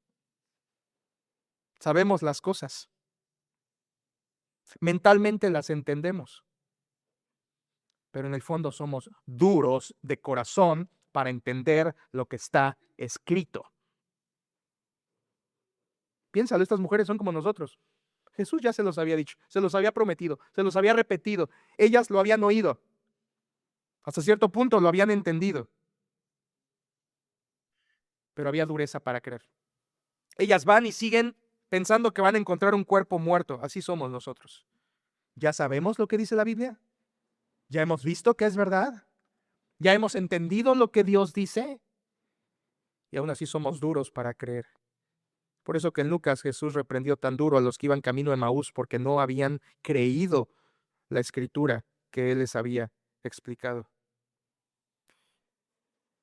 A: Sabemos las cosas. Mentalmente las entendemos. Pero en el fondo somos duros de corazón para entender lo que está escrito. Piénsalo, estas mujeres son como nosotros. Jesús ya se los había dicho, se los había prometido, se los había repetido. Ellas lo habían oído. Hasta cierto punto lo habían entendido. Pero había dureza para creer. Ellas van y siguen pensando que van a encontrar un cuerpo muerto. Así somos nosotros. ¿Ya sabemos lo que dice la Biblia? ¿Ya hemos visto que es verdad? ¿Ya hemos entendido lo que Dios dice? Y aún así somos duros para creer. Por eso que en Lucas Jesús reprendió tan duro a los que iban camino de Emaús porque no habían creído la escritura que Él les había explicado.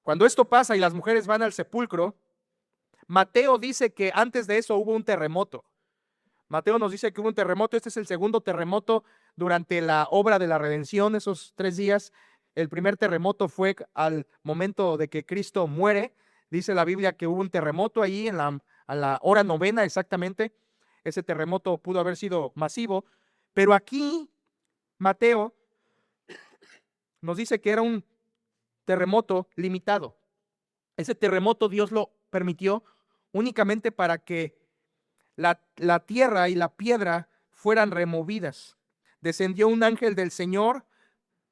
A: Cuando esto pasa y las mujeres van al sepulcro, Mateo dice que antes de eso hubo un terremoto. Mateo nos dice que hubo un terremoto. Este es el segundo terremoto durante la obra de la redención, esos 3 días. El primer terremoto fue al momento de que Cristo muere. Dice la Biblia que hubo un terremoto ahí a la hora novena exactamente. Ese terremoto pudo haber sido masivo, pero aquí Mateo nos dice que era un terremoto limitado. Ese terremoto Dios lo permitió únicamente para que la tierra y la piedra fueran removidas. Descendió un ángel del Señor,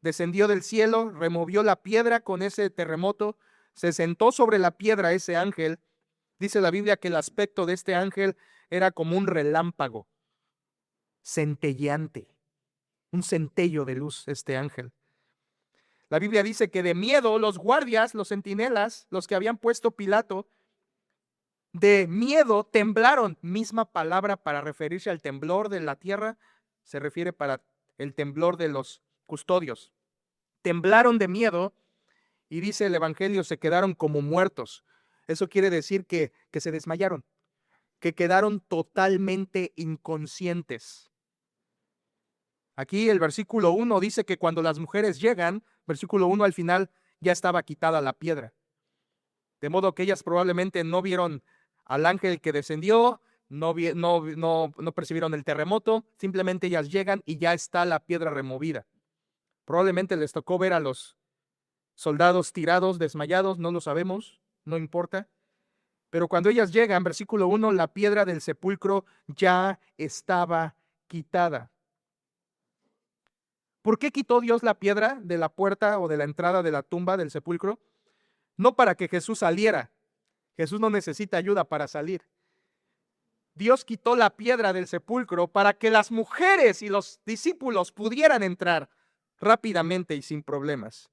A: descendió del cielo, removió la piedra con ese terremoto, se sentó sobre la piedra ese ángel. Dice la Biblia que el aspecto de este ángel era como un relámpago centelleante, un centello de luz este ángel. La Biblia dice que de miedo los guardias, los centinelas, los que habían puesto Pilato, de miedo temblaron. Misma palabra para referirse al temblor de la tierra, se refiere para el temblor de los custodios. Temblaron de miedo y dice el Evangelio, se quedaron como muertos. Eso quiere decir que se desmayaron, que quedaron totalmente inconscientes. Aquí el versículo 1 dice que cuando las mujeres llegan, versículo 1 al final, ya estaba quitada la piedra. De modo que ellas probablemente no vieron al ángel que descendió, no percibieron el terremoto, simplemente ellas llegan y ya está la piedra removida. Probablemente les tocó ver a los soldados tirados, desmayados, no lo sabemos, no importa. Pero cuando ellas llegan, versículo 1, la piedra del sepulcro ya estaba quitada. ¿Por qué quitó Dios la piedra de la puerta o de la entrada de la tumba del sepulcro? No para que Jesús saliera. Jesús no necesita ayuda para salir. Dios quitó la piedra del sepulcro para que las mujeres y los discípulos pudieran entrar rápidamente y sin problemas.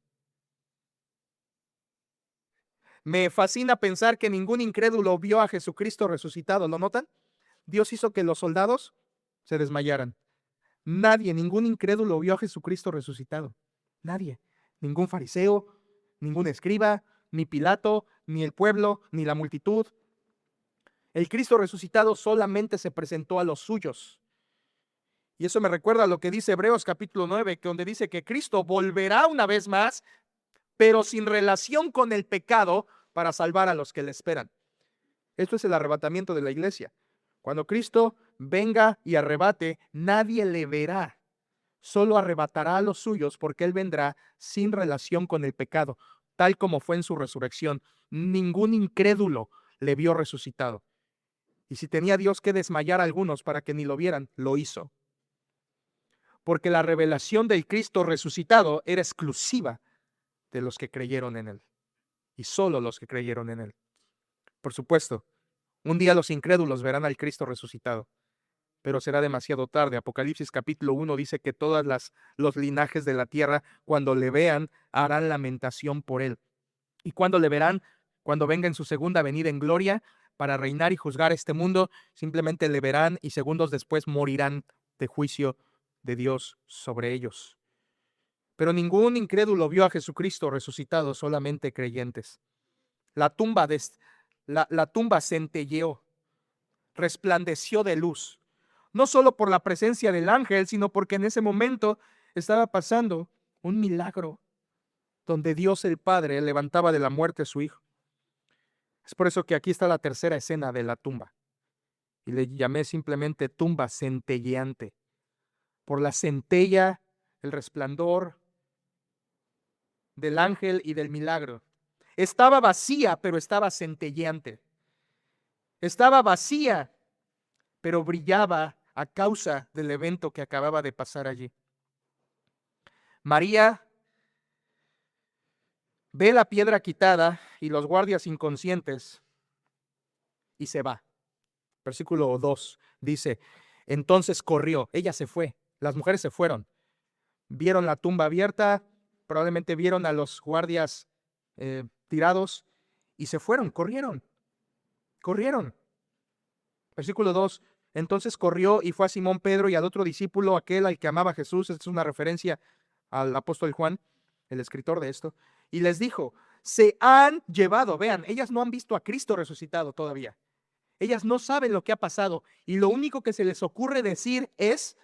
A: Me fascina pensar que ningún incrédulo vio a Jesucristo resucitado. ¿Lo notan? Dios hizo que los soldados se desmayaran. Nadie, ningún incrédulo vio a Jesucristo resucitado. Nadie. Ningún fariseo, ningún escriba, ni Pilato, ni el pueblo, ni la multitud. El Cristo resucitado solamente se presentó a los suyos. Y eso me recuerda a lo que dice Hebreos capítulo 9, que donde dice que Cristo volverá una vez más, pero sin relación con el pecado, para salvar a los que le esperan. Esto es el arrebatamiento de la iglesia. Cuando Cristo venga y arrebate, nadie le verá. Solo arrebatará a los suyos porque Él vendrá sin relación con el pecado, tal como fue en su resurrección. Ningún incrédulo le vio resucitado. Y si tenía Dios que desmayar a algunos para que ni lo vieran, lo hizo. Porque la revelación del Cristo resucitado era exclusiva de los que creyeron en Él. Y solo los que creyeron en Él. Por supuesto, un día los incrédulos verán al Cristo resucitado, pero será demasiado tarde. Apocalipsis capítulo 1 dice que todos los linajes de la tierra, cuando le vean, harán lamentación por Él. Y cuando le verán, cuando venga en su segunda venida en gloria, para reinar y juzgar este mundo, simplemente le verán y segundos después morirán de juicio de Dios sobre ellos. Pero ningún incrédulo vio a Jesucristo resucitado, solamente creyentes. La tumba centelleó, resplandeció de luz, no solo por la presencia del ángel, sino porque en ese momento estaba pasando un milagro donde Dios el Padre levantaba de la muerte a su Hijo. Es por eso que aquí está la tercera escena de la tumba. Y le llamé simplemente tumba centelleante. Por la centella, el resplandor del ángel y del milagro. Estaba vacía, pero estaba centelleante. Estaba vacía, pero brillaba a causa del evento que acababa de pasar allí. María ve la piedra quitada y los guardias inconscientes y se va. Versículo 2 dice, entonces corrió, ella se fue, las mujeres se fueron, vieron la tumba abierta, probablemente vieron a los guardias tirados y se fueron, corrieron. Versículo 2, entonces corrió y fue a Simón Pedro y al otro discípulo, aquel al que amaba Jesús. Esta es una referencia al apóstol Juan, el escritor de esto, y les dijo, se han llevado, vean, ellas no han visto a Cristo resucitado todavía. Ellas no saben lo que ha pasado y lo único que se les ocurre decir es,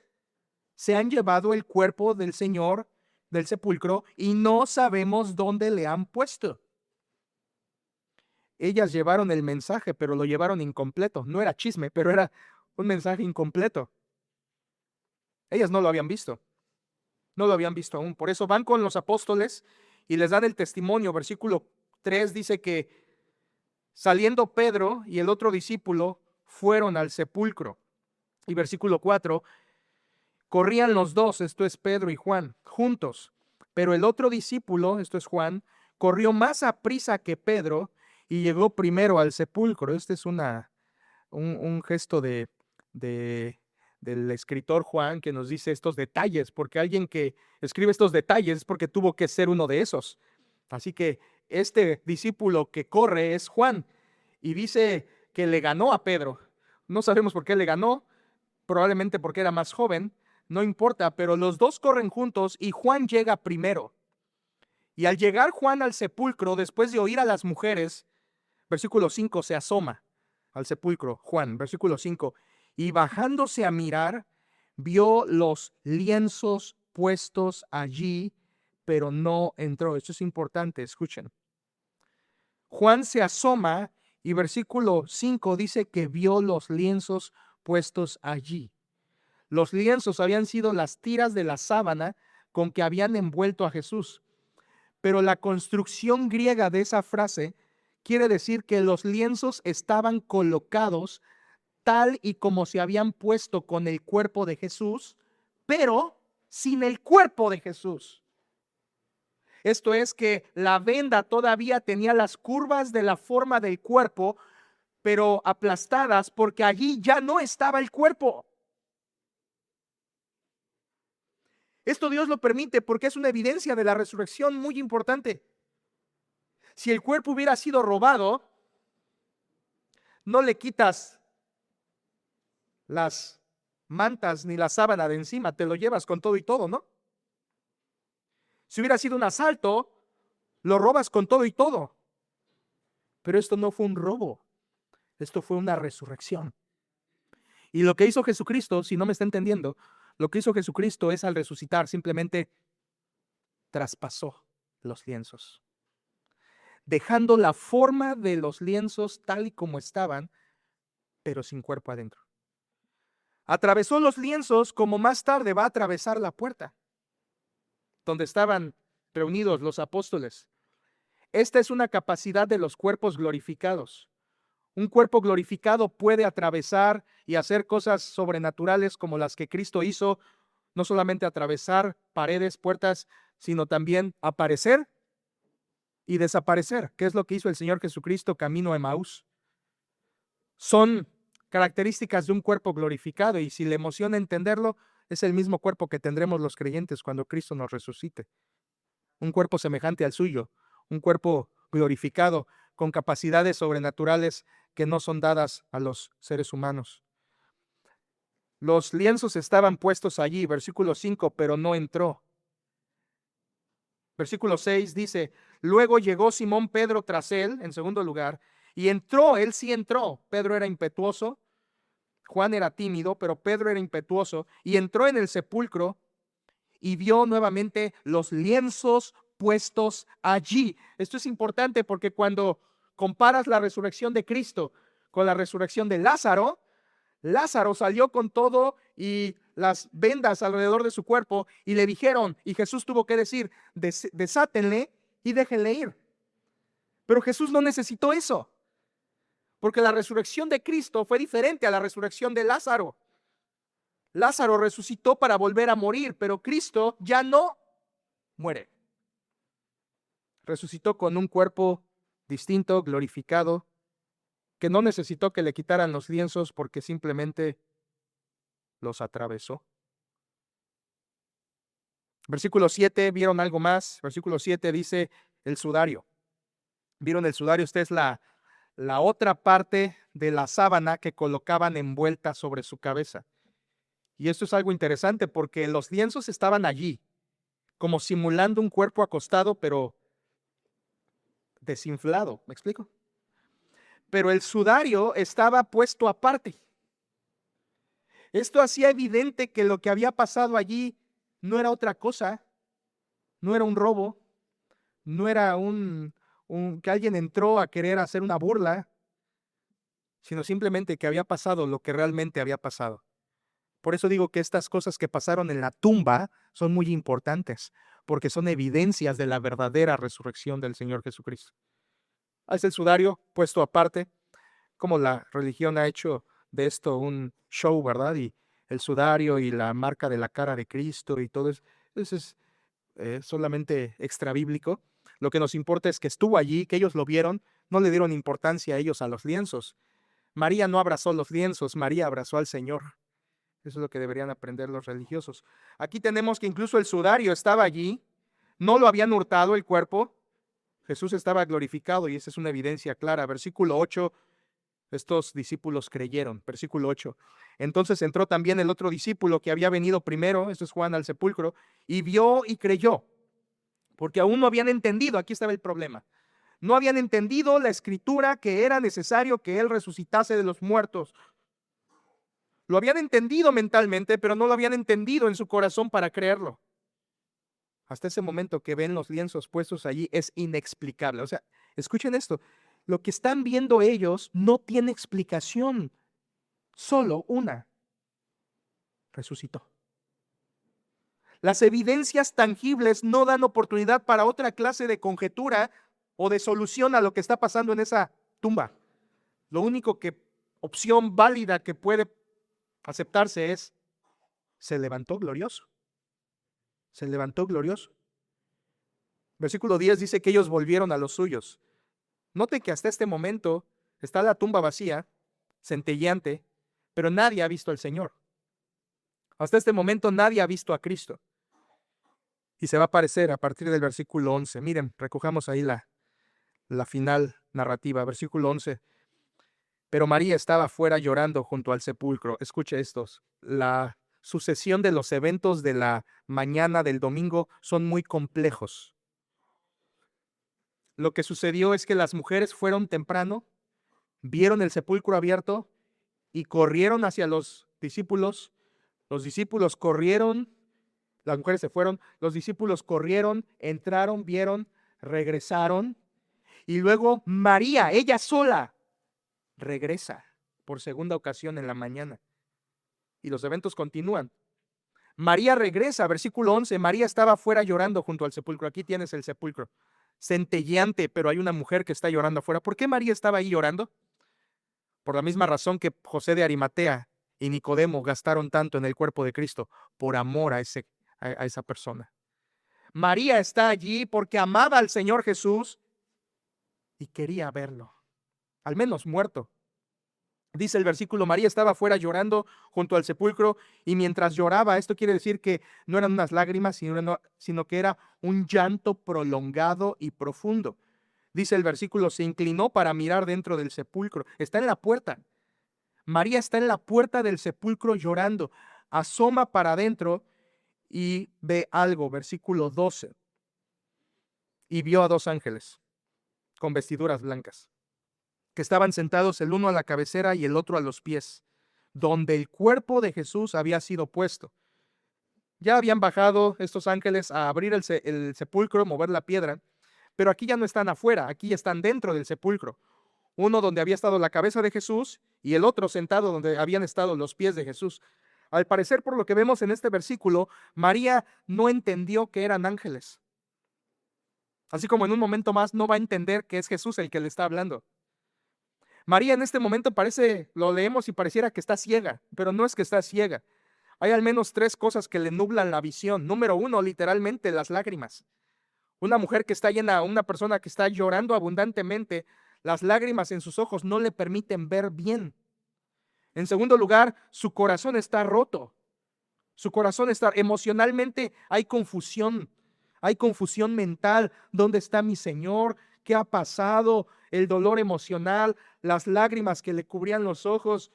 A: se han llevado el cuerpo del Señor del sepulcro y no sabemos dónde le han puesto. Ellas llevaron el mensaje, pero lo llevaron incompleto. No era chisme, pero era un mensaje incompleto. Ellas no lo habían visto. No lo habían visto aún. Por eso van con los apóstoles y les dan el testimonio. Versículo 3 dice que saliendo Pedro y el otro discípulo fueron al sepulcro. Y versículo 4, corrían los dos, esto es Pedro y Juan, juntos. Pero el otro discípulo, esto es Juan, corrió más aprisa que Pedro y llegó primero al sepulcro. Esta es una un gesto de- del escritor Juan que nos dice estos detalles, porque alguien que escribe estos detalles es porque tuvo que ser uno de esos. Así que este discípulo que corre es Juan y dice que le ganó a Pedro. No sabemos por qué le ganó, probablemente porque era más joven, no importa, pero los dos corren juntos y Juan llega primero. Y al llegar Juan al sepulcro, después de oír a las mujeres, versículo 5, se asoma al sepulcro, Juan, versículo 5, y bajándose a mirar, vio los lienzos puestos allí, pero no entró. Esto es importante, escuchen. Juan se asoma y versículo 5 dice que vio los lienzos puestos allí. Los lienzos habían sido las tiras de la sábana con que habían envuelto a Jesús. Pero la construcción griega de esa frase quiere decir que los lienzos estaban colocados tal y como se habían puesto con el cuerpo de Jesús, pero sin el cuerpo de Jesús. Esto es que la venda todavía tenía las curvas de la forma del cuerpo, pero aplastadas porque allí ya no estaba el cuerpo. Esto Dios lo permite porque es una evidencia de la resurrección muy importante. Si el cuerpo hubiera sido robado, no le quitas las mantas ni la sábana de encima, te lo llevas con todo y todo, ¿no? Si hubiera sido un asalto, lo robas con todo y todo. Pero esto no fue un robo, esto fue una resurrección. Y lo que hizo Jesucristo, si no me está entendiendo, lo que hizo Jesucristo es al resucitar, simplemente traspasó los lienzos, dejando la forma de los lienzos tal y como estaban, pero sin cuerpo adentro. Atravesó los lienzos como más tarde va a atravesar la puerta, donde estaban reunidos los apóstoles. Esta es una capacidad de los cuerpos glorificados. Un cuerpo glorificado puede atravesar y hacer cosas sobrenaturales como las que Cristo hizo, no solamente atravesar paredes, puertas, sino también aparecer y desaparecer, que es lo que hizo el Señor Jesucristo camino a Emaús. Son características de un cuerpo glorificado y si le emociona entenderlo, es el mismo cuerpo que tendremos los creyentes cuando Cristo nos resucite. Un cuerpo semejante al suyo, un cuerpo glorificado con capacidades sobrenaturales que no son dadas a los seres humanos. Los lienzos estaban puestos allí, versículo 5, pero no entró. Versículo 6 dice, luego llegó Simón Pedro tras él, en segundo lugar, y entró, él sí entró. Pedro era impetuoso, Juan era tímido, pero Pedro era impetuoso, y entró en el sepulcro y vio nuevamente los lienzos puestos allí. Esto es importante porque cuando comparas la resurrección de Cristo con la resurrección de Lázaro, Lázaro salió con todo y las vendas alrededor de su cuerpo y le dijeron, y Jesús tuvo que decir, desátenle y déjenle ir. Pero Jesús no necesitó eso, porque la resurrección de Cristo fue diferente a la resurrección de Lázaro. Lázaro resucitó para volver a morir, pero Cristo ya no muere. Resucitó con un cuerpo distinto, glorificado, que no necesitó que le quitaran los lienzos porque simplemente los atravesó. Versículo 7, ¿vieron algo más? Versículo 7 dice el sudario. ¿Vieron el sudario? Esta es la otra parte de la sábana que colocaban envuelta sobre su cabeza. Y esto es algo interesante porque los lienzos estaban allí, como simulando un cuerpo acostado, pero desinflado. ¿Me explico? Pero el sudario estaba puesto aparte. Esto hacía evidente que lo que había pasado allí no era otra cosa, no era un robo, no era que alguien entró a querer hacer una burla, sino simplemente que había pasado lo que realmente había pasado. Por eso digo que estas cosas que pasaron en la tumba son muy importantes, porque son evidencias de la verdadera resurrección del Señor Jesucristo. Es el sudario puesto aparte, como la religión ha hecho de esto un show, ¿verdad? Y el sudario y la marca de la cara de Cristo y todo eso es solamente extrabíblico. Lo que nos importa es que estuvo allí, que ellos lo vieron, no le dieron importancia a ellos a los lienzos. María no abrazó los lienzos, María abrazó al Señor. Eso es lo que deberían aprender los religiosos. Aquí tenemos que incluso el sudario estaba allí, no lo habían hurtado el cuerpo, Jesús estaba glorificado y esa es una evidencia clara. Versículo 8, estos discípulos creyeron. Versículo 8. Entonces entró también el otro discípulo que había venido primero, esto es Juan, al sepulcro, y vio y creyó, porque aún no habían entendido, aquí estaba el problema. No habían entendido la escritura que era necesario que él resucitase de los muertos. Lo habían entendido mentalmente, pero no lo habían entendido en su corazón para creerlo. Hasta ese momento que ven los lienzos puestos allí es inexplicable. O sea, escuchen esto. Lo que están viendo ellos no tiene explicación. Solo una. Resucitó. Las evidencias tangibles no dan oportunidad para otra clase de conjetura o de solución a lo que está pasando en esa tumba. Lo único que opción válida que puede aceptarse es: se levantó glorioso. Se levantó glorioso. Versículo 10 dice que ellos volvieron a los suyos. Note que hasta este momento está la tumba vacía, centelleante, pero nadie ha visto al Señor. Hasta este momento nadie ha visto a Cristo. Y se va a aparecer a partir del versículo 11. Miren, recojamos ahí la final narrativa, versículo 11. Pero María estaba fuera llorando junto al sepulcro. Escuche estos. La sucesión de los eventos de la mañana del domingo son muy complejos. Lo que sucedió es que las mujeres fueron temprano, vieron el sepulcro abierto y corrieron hacia los discípulos. Los discípulos corrieron, las mujeres se fueron, los discípulos corrieron, entraron, vieron, regresaron. Y luego María, ella sola, regresa por segunda ocasión en la mañana. Y los eventos continúan. María regresa, versículo 11. María estaba afuera llorando junto al sepulcro. Aquí tienes el sepulcro. Centelleante, pero hay una mujer que está llorando afuera. ¿Por qué María estaba ahí llorando? Por la misma razón que José de Arimatea y Nicodemo gastaron tanto en el cuerpo de Cristo, por amor a esa persona. María está allí porque amaba al Señor Jesús y quería verlo, al menos muerto. Dice el versículo: María estaba afuera llorando junto al sepulcro, y mientras lloraba, esto quiere decir que no eran unas lágrimas, sino que era un llanto prolongado y profundo. Dice el versículo: se inclinó para mirar dentro del sepulcro. Está en la puerta. María está en la puerta del sepulcro llorando. Asoma para adentro y ve algo. Versículo 12. Y vio a dos ángeles con vestiduras blancas, que estaban sentados el uno a la cabecera y el otro a los pies, donde el cuerpo de Jesús había sido puesto. Ya habían bajado estos ángeles a abrir el sepulcro, mover la piedra, pero aquí ya no están afuera, aquí están dentro del sepulcro. Uno donde había estado la cabeza de Jesús y el otro sentado donde habían estado los pies de Jesús. Al parecer, por lo que vemos en este versículo, María no entendió que eran ángeles. Así como en un momento más no va a entender que es Jesús el que le está hablando. María en este momento lo leemos y pareciera que está ciega, pero no es que está ciega. Hay al menos tres cosas que le nublan la visión. Número uno, literalmente las lágrimas. Una mujer que está llena, una persona que está llorando abundantemente, las lágrimas en sus ojos no le permiten ver bien. En segundo lugar, su corazón está roto. Su corazón está emocionalmente, hay confusión mental. ¿Dónde está mi Señor? ¿Qué ha pasado? El dolor emocional, las lágrimas que le cubrían los ojos.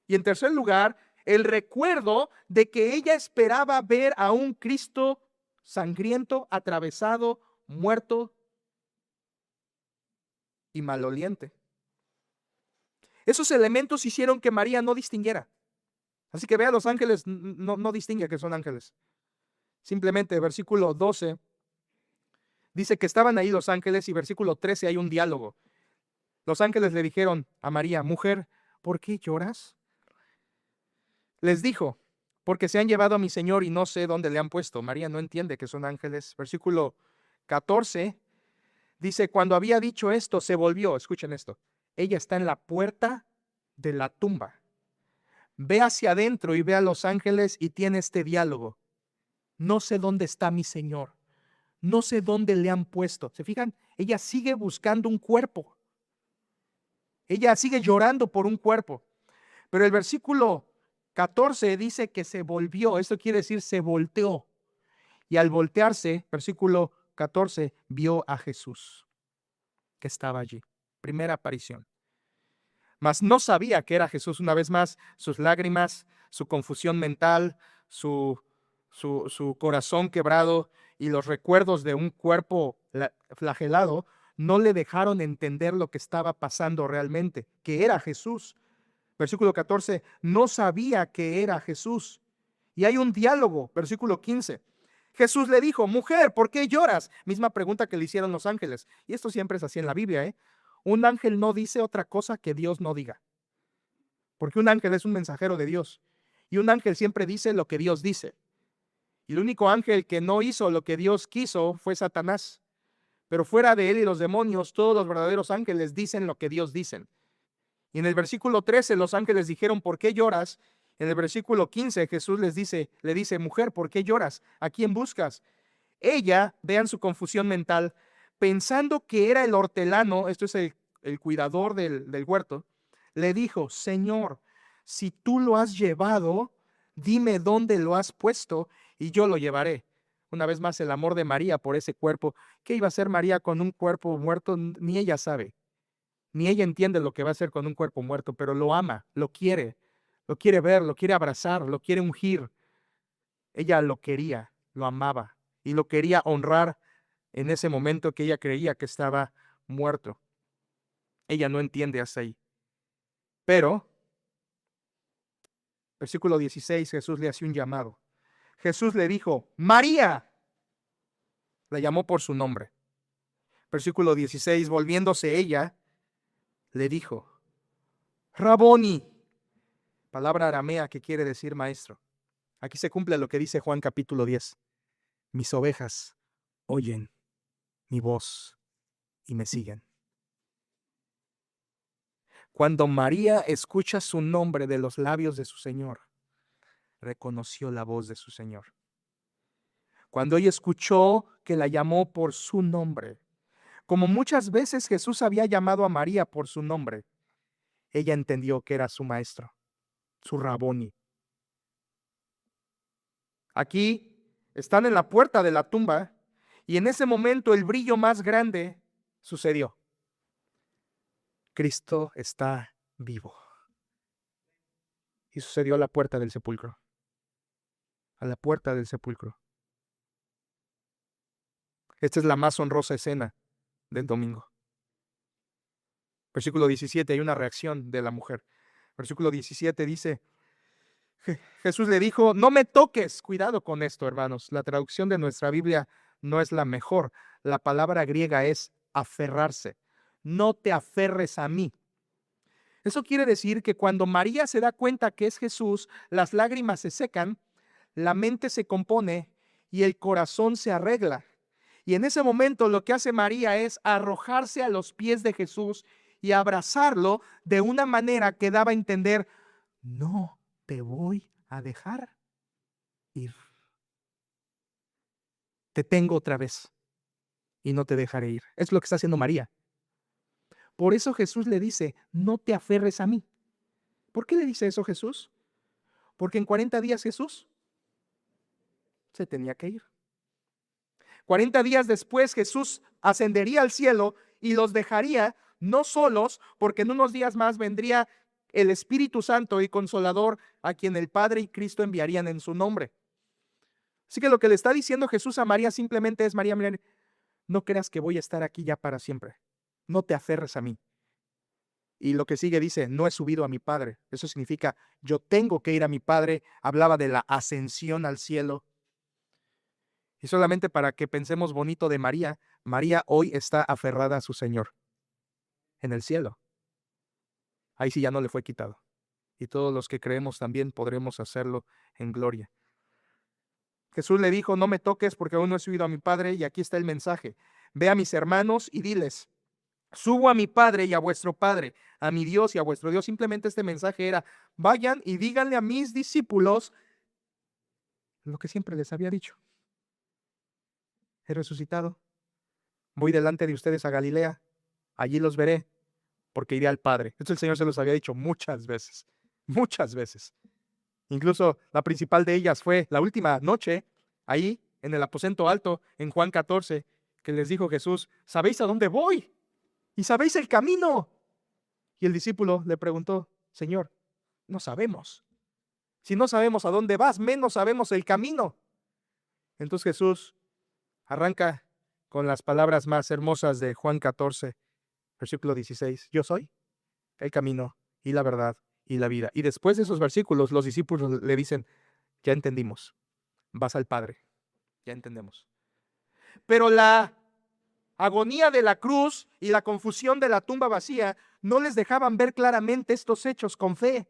A: Y en tercer lugar, el recuerdo de que ella esperaba ver a un Cristo sangriento, atravesado, muerto y maloliente. Esos elementos hicieron que María no distinguiera. Así que ve a los ángeles, no distingue que son ángeles. Simplemente versículo 12 dice que estaban ahí los ángeles, y versículo 13 hay un diálogo. Los ángeles le dijeron a María: mujer, ¿por qué lloras? Les dijo: porque se han llevado a mi Señor y no sé dónde le han puesto. María no entiende que son ángeles. Versículo 14 dice: cuando había dicho esto, se volvió. Escuchen esto. Ella está en la puerta de la tumba. Ve hacia adentro y ve a los ángeles y tiene este diálogo. No sé dónde está mi Señor. No sé dónde le han puesto. ¿Se fijan? Ella sigue buscando un cuerpo. Ella sigue llorando por un cuerpo. Pero el versículo 14 dice que se volvió. Esto quiere decir se volteó. Y al voltearse, versículo 14, vio a Jesús que estaba allí. Primera aparición. Mas no sabía que era Jesús. Una vez más, sus lágrimas, su confusión mental, su corazón quebrado y los recuerdos de un cuerpo flagelado no le dejaron entender lo que estaba pasando realmente, que era Jesús. Versículo 14, no sabía que era Jesús. Y hay un diálogo, versículo 15. Jesús le dijo, mujer, ¿por qué lloras? Misma pregunta que le hicieron los ángeles. Y esto siempre es así en la Biblia, ¿eh? Un ángel no dice otra cosa que Dios no diga. Porque un ángel es un mensajero de Dios. Y un ángel siempre dice lo que Dios dice. Y el único ángel que no hizo lo que Dios quiso fue Satanás. Pero fuera de él y los demonios, todos los verdaderos ángeles dicen lo que Dios dice. Y en el versículo 13 los ángeles dijeron, ¿por qué lloras? En el versículo 15 Jesús le dice, mujer, ¿por qué lloras? ¿A quién buscas? Ella, vean su confusión mental, pensando que era el hortelano, esto es el cuidador del huerto, le dijo, Señor, si tú lo has llevado, dime dónde lo has puesto y yo lo llevaré. Una vez más, el amor de María por ese cuerpo. ¿Qué iba a hacer María con un cuerpo muerto? Ni ella sabe. Ni ella entiende lo que va a hacer con un cuerpo muerto, pero lo ama, lo quiere ver, lo quiere abrazar, lo quiere ungir. Ella lo quería, lo amaba y lo quería honrar en ese momento que ella creía que estaba muerto. Ella no entiende hasta ahí. Pero, versículo 16, Jesús le hace un llamado. Jesús le dijo, María. La llamó por su nombre. Versículo 16, volviéndose ella, le dijo, Raboni, palabra aramea que quiere decir maestro. Aquí se cumple lo que dice Juan capítulo 10. Mis ovejas oyen mi voz y me siguen. Cuando María escucha su nombre de los labios de su Señor, reconoció la voz de su Señor. Cuando ella escuchó que la llamó por su nombre, como muchas veces Jesús había llamado a María por su nombre, ella entendió que era su maestro, su Raboni. Aquí están en la puerta de la tumba y en ese momento el brillo más grande sucedió. Cristo está vivo. Y sucedió a la puerta del sepulcro. A la puerta del sepulcro. Esta es la más honrosa escena del domingo. Versículo 17, hay una reacción de la mujer. Versículo 17 dice, Jesús le dijo, no me toques. Cuidado con esto, hermanos. La traducción de nuestra Biblia no es la mejor. La palabra griega es aferrarse. No te aferres a mí. Eso quiere decir que cuando María se da cuenta que es Jesús, las lágrimas se secan, la mente se compone y el corazón se arregla. Y en ese momento lo que hace María es arrojarse a los pies de Jesús y abrazarlo de una manera que daba a entender, no te voy a dejar ir. Te tengo otra vez y no te dejaré ir. Es lo que está haciendo María. Por eso Jesús le dice, no te aferres a mí. ¿Por qué le dice eso Jesús? Porque en 40 días Jesús se tenía que ir. 40 días después Jesús ascendería al cielo y los dejaría no solos, porque en unos días más vendría el Espíritu Santo y Consolador a quien el Padre y Cristo enviarían en su nombre. Así que lo que le está diciendo Jesús a María simplemente es, María, mira, no creas que voy a estar aquí ya para siempre. No te aferres a mí. Y lo que sigue dice, no he subido a mi Padre. Eso significa, yo tengo que ir a mi Padre. Hablaba de la ascensión al cielo. Y solamente para que pensemos bonito de María, María hoy está aferrada a su Señor en el cielo. Ahí sí ya no le fue quitado. Y todos los que creemos también podremos hacerlo en gloria. Jesús le dijo, no me toques porque aún no he subido a mi Padre. Y aquí está el mensaje. Ve a mis hermanos y diles, subo a mi Padre y a vuestro Padre, a mi Dios y a vuestro Dios. Simplemente este mensaje era, vayan y díganle a mis discípulos lo que siempre les había dicho. He resucitado. Voy delante de ustedes a Galilea. Allí los veré. porque iré al Padre. Esto el Señor se los había dicho muchas veces, muchas veces. Incluso la principal de ellas fue la última noche, ahí en el aposento alto, en Juan 14, que les dijo Jesús: ¿sabéis a dónde voy? ¿Y sabéis el camino? Y el discípulo le preguntó: Señor, no sabemos. Si no sabemos a dónde vas, menos sabemos el camino. Entonces Jesús arranca con las palabras más hermosas de Juan 14, versículo 16. Yo soy el camino y la verdad y la vida. Y después de esos versículos, los discípulos le dicen: ya entendimos, vas al Padre, ya entendemos. Pero la agonía de la cruz y la confusión de la tumba vacía no les dejaban ver claramente estos hechos con fe.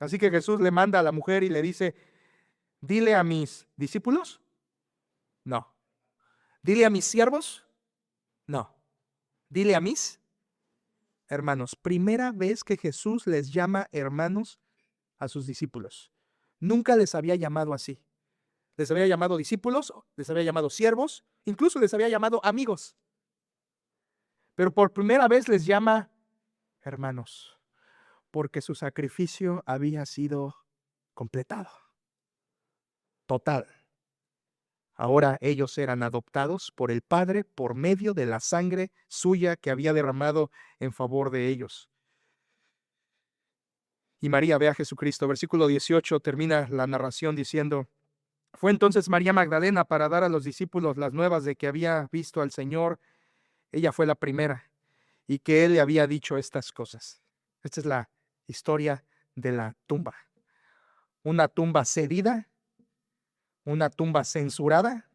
A: Así que Jesús le manda a la mujer y le dice: dile a mis discípulos, no. Dile a mis siervos, no. Dile a mis hermanos. Primera vez que Jesús les llama hermanos a sus discípulos. Nunca les había llamado así. Les había llamado discípulos, les había llamado siervos, incluso les había llamado amigos. Pero por primera vez les llama hermanos, porque su sacrificio había sido completado. Total. Ahora ellos eran adoptados por el Padre por medio de la sangre suya que había derramado en favor de ellos. Y María ve a Jesucristo. Versículo 18 termina la narración diciendo: fue entonces María Magdalena para dar a los discípulos las nuevas de que había visto al Señor. Ella fue la primera y que él le había dicho estas cosas. Esta es la historia de la tumba. Una tumba cedida, una tumba censurada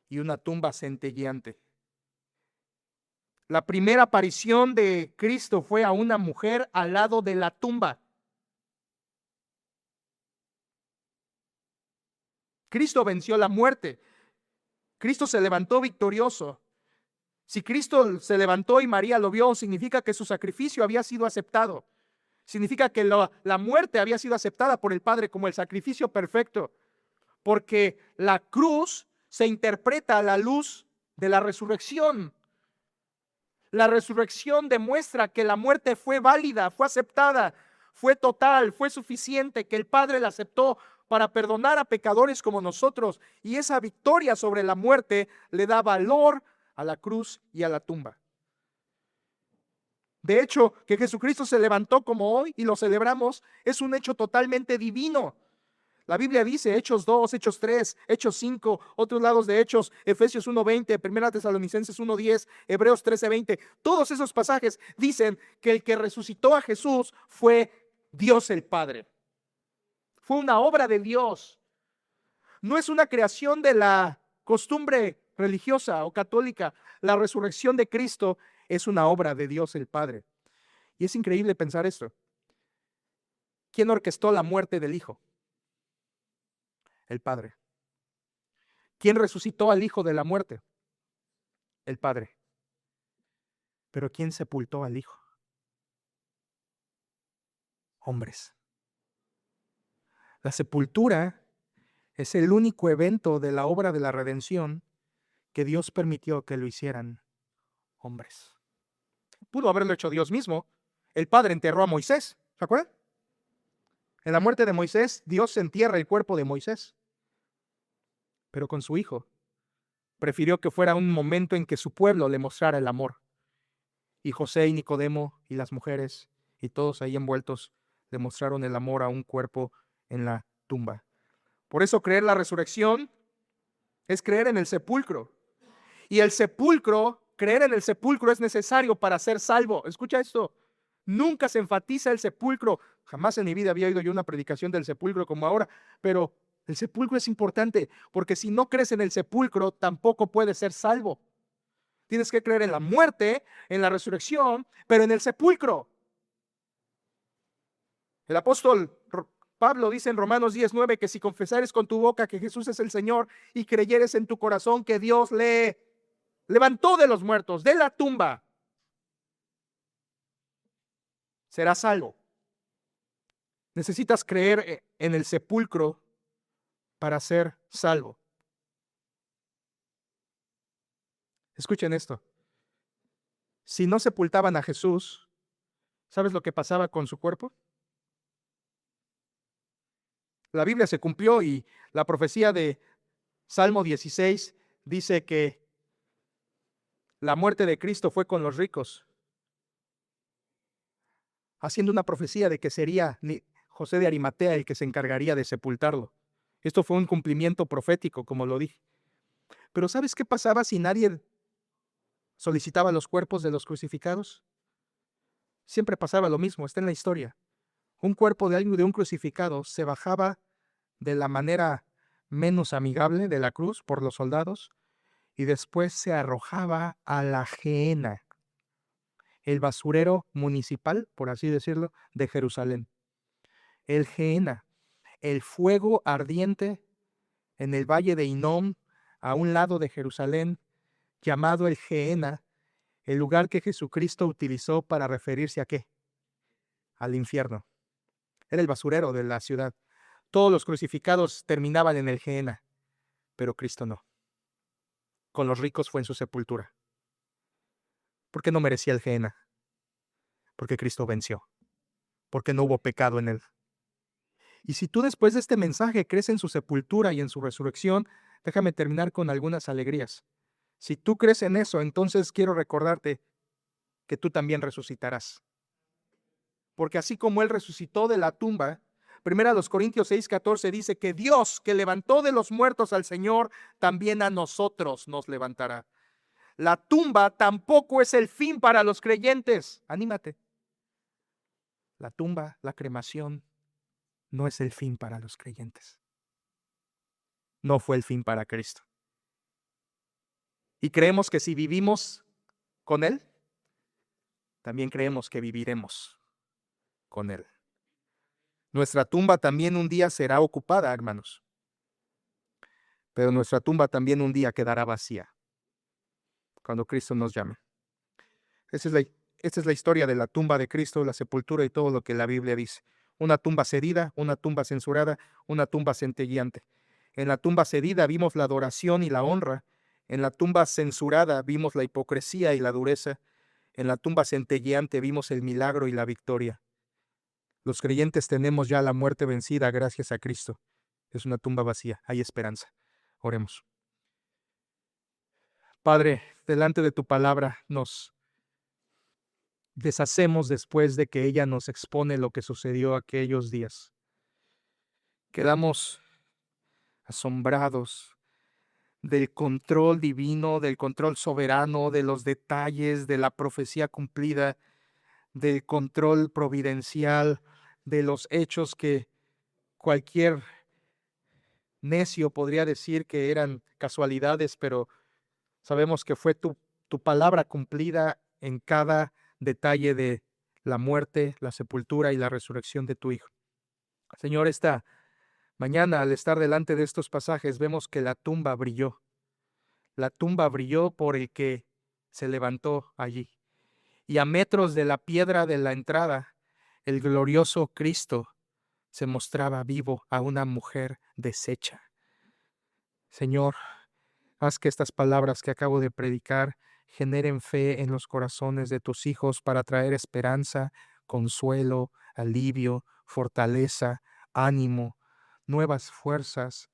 A: y una tumba centelleante. La primera aparición de Cristo fue a una mujer al lado de la tumba. Cristo venció la muerte. Cristo se levantó victorioso. Si Cristo se levantó y María lo vio, significa que su sacrificio había sido aceptado. Significa que la muerte había sido aceptada por el Padre como el sacrificio perfecto. Porque la cruz se interpreta a la luz de la resurrección. La resurrección demuestra que la muerte fue válida, fue aceptada, fue total, fue suficiente, que el Padre la aceptó para perdonar a pecadores como nosotros. Y esa victoria sobre la muerte le da valor a la cruz y a la tumba. De hecho, que Jesucristo se levantó como hoy y lo celebramos es un hecho totalmente divino. La Biblia dice, Hechos 2, Hechos 3, Hechos 5, otros lados de Hechos, Efesios 1:20, Primera Tesalonicenses 1:10, Hebreos 13:20. Todos esos pasajes dicen que el que resucitó a Jesús fue Dios el Padre. Fue una obra de Dios. No es una creación de la costumbre religiosa o católica. La resurrección de Cristo es una obra de Dios el Padre. Y es increíble pensar esto. ¿Quién orquestó la muerte del Hijo? El Padre. ¿Quién resucitó al Hijo de la muerte? El Padre. Pero ¿quién sepultó al Hijo? Hombres. La sepultura es el único evento de la obra de la redención que Dios permitió que lo hicieran hombres. Pudo haberlo hecho Dios mismo. El Padre enterró a Moisés, ¿se acuerdan? En la muerte de Moisés, Dios entierra el cuerpo de Moisés. Pero con su Hijo, prefirió que fuera un momento en que su pueblo le mostrara el amor. Y José y Nicodemo y las mujeres y todos ahí envueltos le mostraron el amor a un cuerpo en la tumba. Por eso creer la resurrección es creer en el sepulcro. Y el sepulcro, creer en el sepulcro es necesario para ser salvo. Escucha esto. Nunca se enfatiza el sepulcro. Jamás en mi vida había oído yo una predicación del sepulcro como ahora, pero el sepulcro es importante porque si no crees en el sepulcro, tampoco puedes ser salvo. Tienes que creer en la muerte, en la resurrección, pero en el sepulcro. El apóstol Pablo dice en Romanos 10:9 que si confesares con tu boca que Jesús es el Señor y creyeres en tu corazón que Dios le levantó de los muertos, de la tumba, serás salvo. Necesitas creer en el sepulcro para ser salvo. Escuchen esto. Si no sepultaban a Jesús, ¿sabes lo que pasaba con su cuerpo? La Biblia se cumplió y la profecía de Salmo 16 dice que la muerte de Cristo fue con los ricos, haciendo una profecía de que sería José de Arimatea el que se encargaría de sepultarlo. Esto fue un cumplimiento profético, como lo dije. Pero ¿sabes qué pasaba si nadie solicitaba los cuerpos de los crucificados? Siempre pasaba lo mismo, está en la historia. Un cuerpo de un crucificado se bajaba de la manera menos amigable de la cruz por los soldados y después se arrojaba a la gehenna, el basurero municipal, por así decirlo, de Jerusalén. El gehenna, el fuego ardiente en el valle de Hinnom, a un lado de Jerusalén, llamado el Gehenna, el lugar que Jesucristo utilizó para referirse a ¿qué? Al infierno. Era el basurero de la ciudad. Todos los crucificados terminaban en el Gehenna, pero Cristo no. Con los ricos fue en su sepultura. ¿Por qué no merecía el Gehenna? Porque Cristo venció. Porque no hubo pecado en él. Y si tú después de este mensaje crees en su sepultura y en su resurrección, déjame terminar con algunas alegrías. Si tú crees en eso, entonces quiero recordarte que tú también resucitarás. Porque así como Él resucitó de la tumba, 1 Corintios 6:14 dice que Dios, que levantó de los muertos al Señor, también a nosotros nos levantará. La tumba tampoco es el fin para los creyentes. Anímate. La tumba, la cremación, no es el fin para los creyentes. No fue el fin para Cristo. Y creemos que si vivimos con Él, también creemos que viviremos con Él. Nuestra tumba también un día será ocupada, hermanos. Pero nuestra tumba también un día quedará vacía cuando Cristo nos llame. Esta es la historia de la tumba de Cristo, la sepultura y todo lo que la Biblia dice. Una tumba cedida, una tumba censurada, una tumba centelleante. En la tumba cedida vimos la adoración y la honra. En la tumba censurada vimos la hipocresía y la dureza. En la tumba centelleante vimos el milagro y la victoria. Los creyentes tenemos ya la muerte vencida gracias a Cristo. Es una tumba vacía, hay esperanza. Oremos. Padre, delante de tu palabra nos deshacemos después de que ella nos expone lo que sucedió aquellos días. Quedamos asombrados del control divino, del control soberano, de los detalles, de la profecía cumplida, del control providencial, de los hechos que cualquier necio podría decir que eran casualidades, pero sabemos que fue tu palabra cumplida en cada detalle de la muerte, la sepultura y la resurrección de tu Hijo. Señor, esta mañana al estar delante de estos pasajes vemos que la tumba brilló. La tumba brilló por el que se levantó allí. Y a metros de la piedra de la entrada, el glorioso Cristo se mostraba vivo a una mujer deshecha. Señor, haz que estas palabras que acabo de predicar generen fe en los corazones de tus hijos para traer esperanza, consuelo, alivio, fortaleza, ánimo, nuevas fuerzas,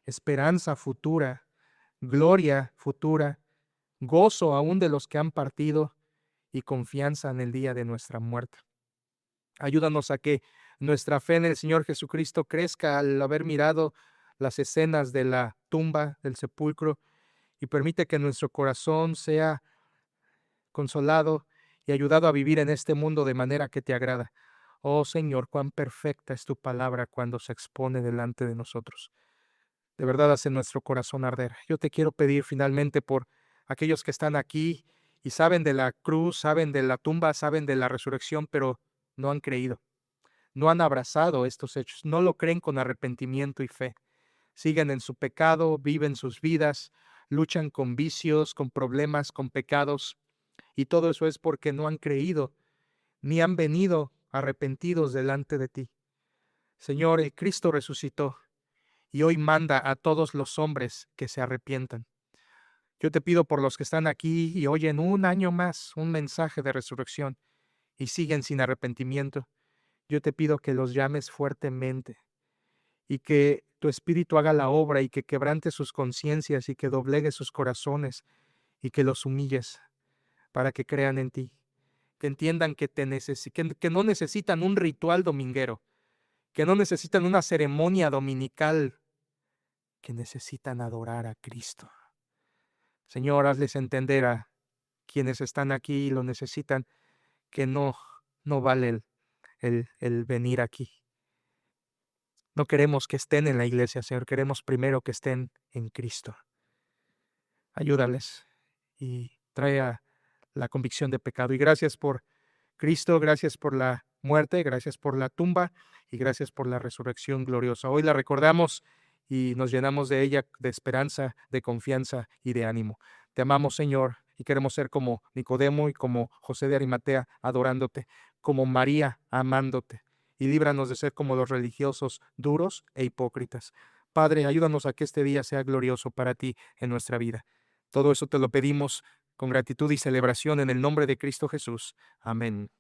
A: esperanza futura, gloria futura, gozo aún de los que han partido y confianza en el día de nuestra muerte. Ayúdanos a que nuestra fe en el Señor Jesucristo crezca al haber mirado las escenas de la tumba, del sepulcro, y permite que nuestro corazón sea consolado y ayudado a vivir en este mundo de manera que te agrada. Oh Señor, cuán perfecta es tu palabra cuando se expone delante de nosotros. De verdad hace nuestro corazón arder. Yo te quiero pedir finalmente por aquellos que están aquí y saben de la cruz, saben de la tumba, saben de la resurrección, pero no han creído, no han abrazado estos hechos, no lo creen con arrepentimiento y fe. Siguen en su pecado, viven sus vidas, luchan con vicios, con problemas, con pecados, y todo eso es porque no han creído, ni han venido arrepentidos delante de ti. Señor, el Cristo resucitó, y hoy manda a todos los hombres que se arrepientan. Yo te pido por los que están aquí y oyen un año más un mensaje de resurrección y siguen sin arrepentimiento. Yo te pido que los llames fuertemente y que tu Espíritu haga la obra y que quebrante sus conciencias y que doblegue sus corazones y que los humilles para que crean en ti, que entiendan que no necesitan un ritual dominguero, que no necesitan una ceremonia dominical, que necesitan adorar a Cristo. Señor, hazles entender a quienes están aquí y lo necesitan, que no vale el venir aquí. No queremos que estén en la iglesia, Señor, queremos primero que estén en Cristo. Ayúdales y trae la convicción de pecado. Y gracias por Cristo, gracias por la muerte, gracias por la tumba y gracias por la resurrección gloriosa. Hoy la recordamos y nos llenamos de ella de esperanza, de confianza y de ánimo. Te amamos, Señor, y queremos ser como Nicodemo y como José de Arimatea, adorándote, como María, amándote, y líbranos de ser como los religiosos duros e hipócritas. Padre, ayúdanos a que este día sea glorioso para ti en nuestra vida. Todo eso te lo pedimos con gratitud y celebración en el nombre de Cristo Jesús. Amén.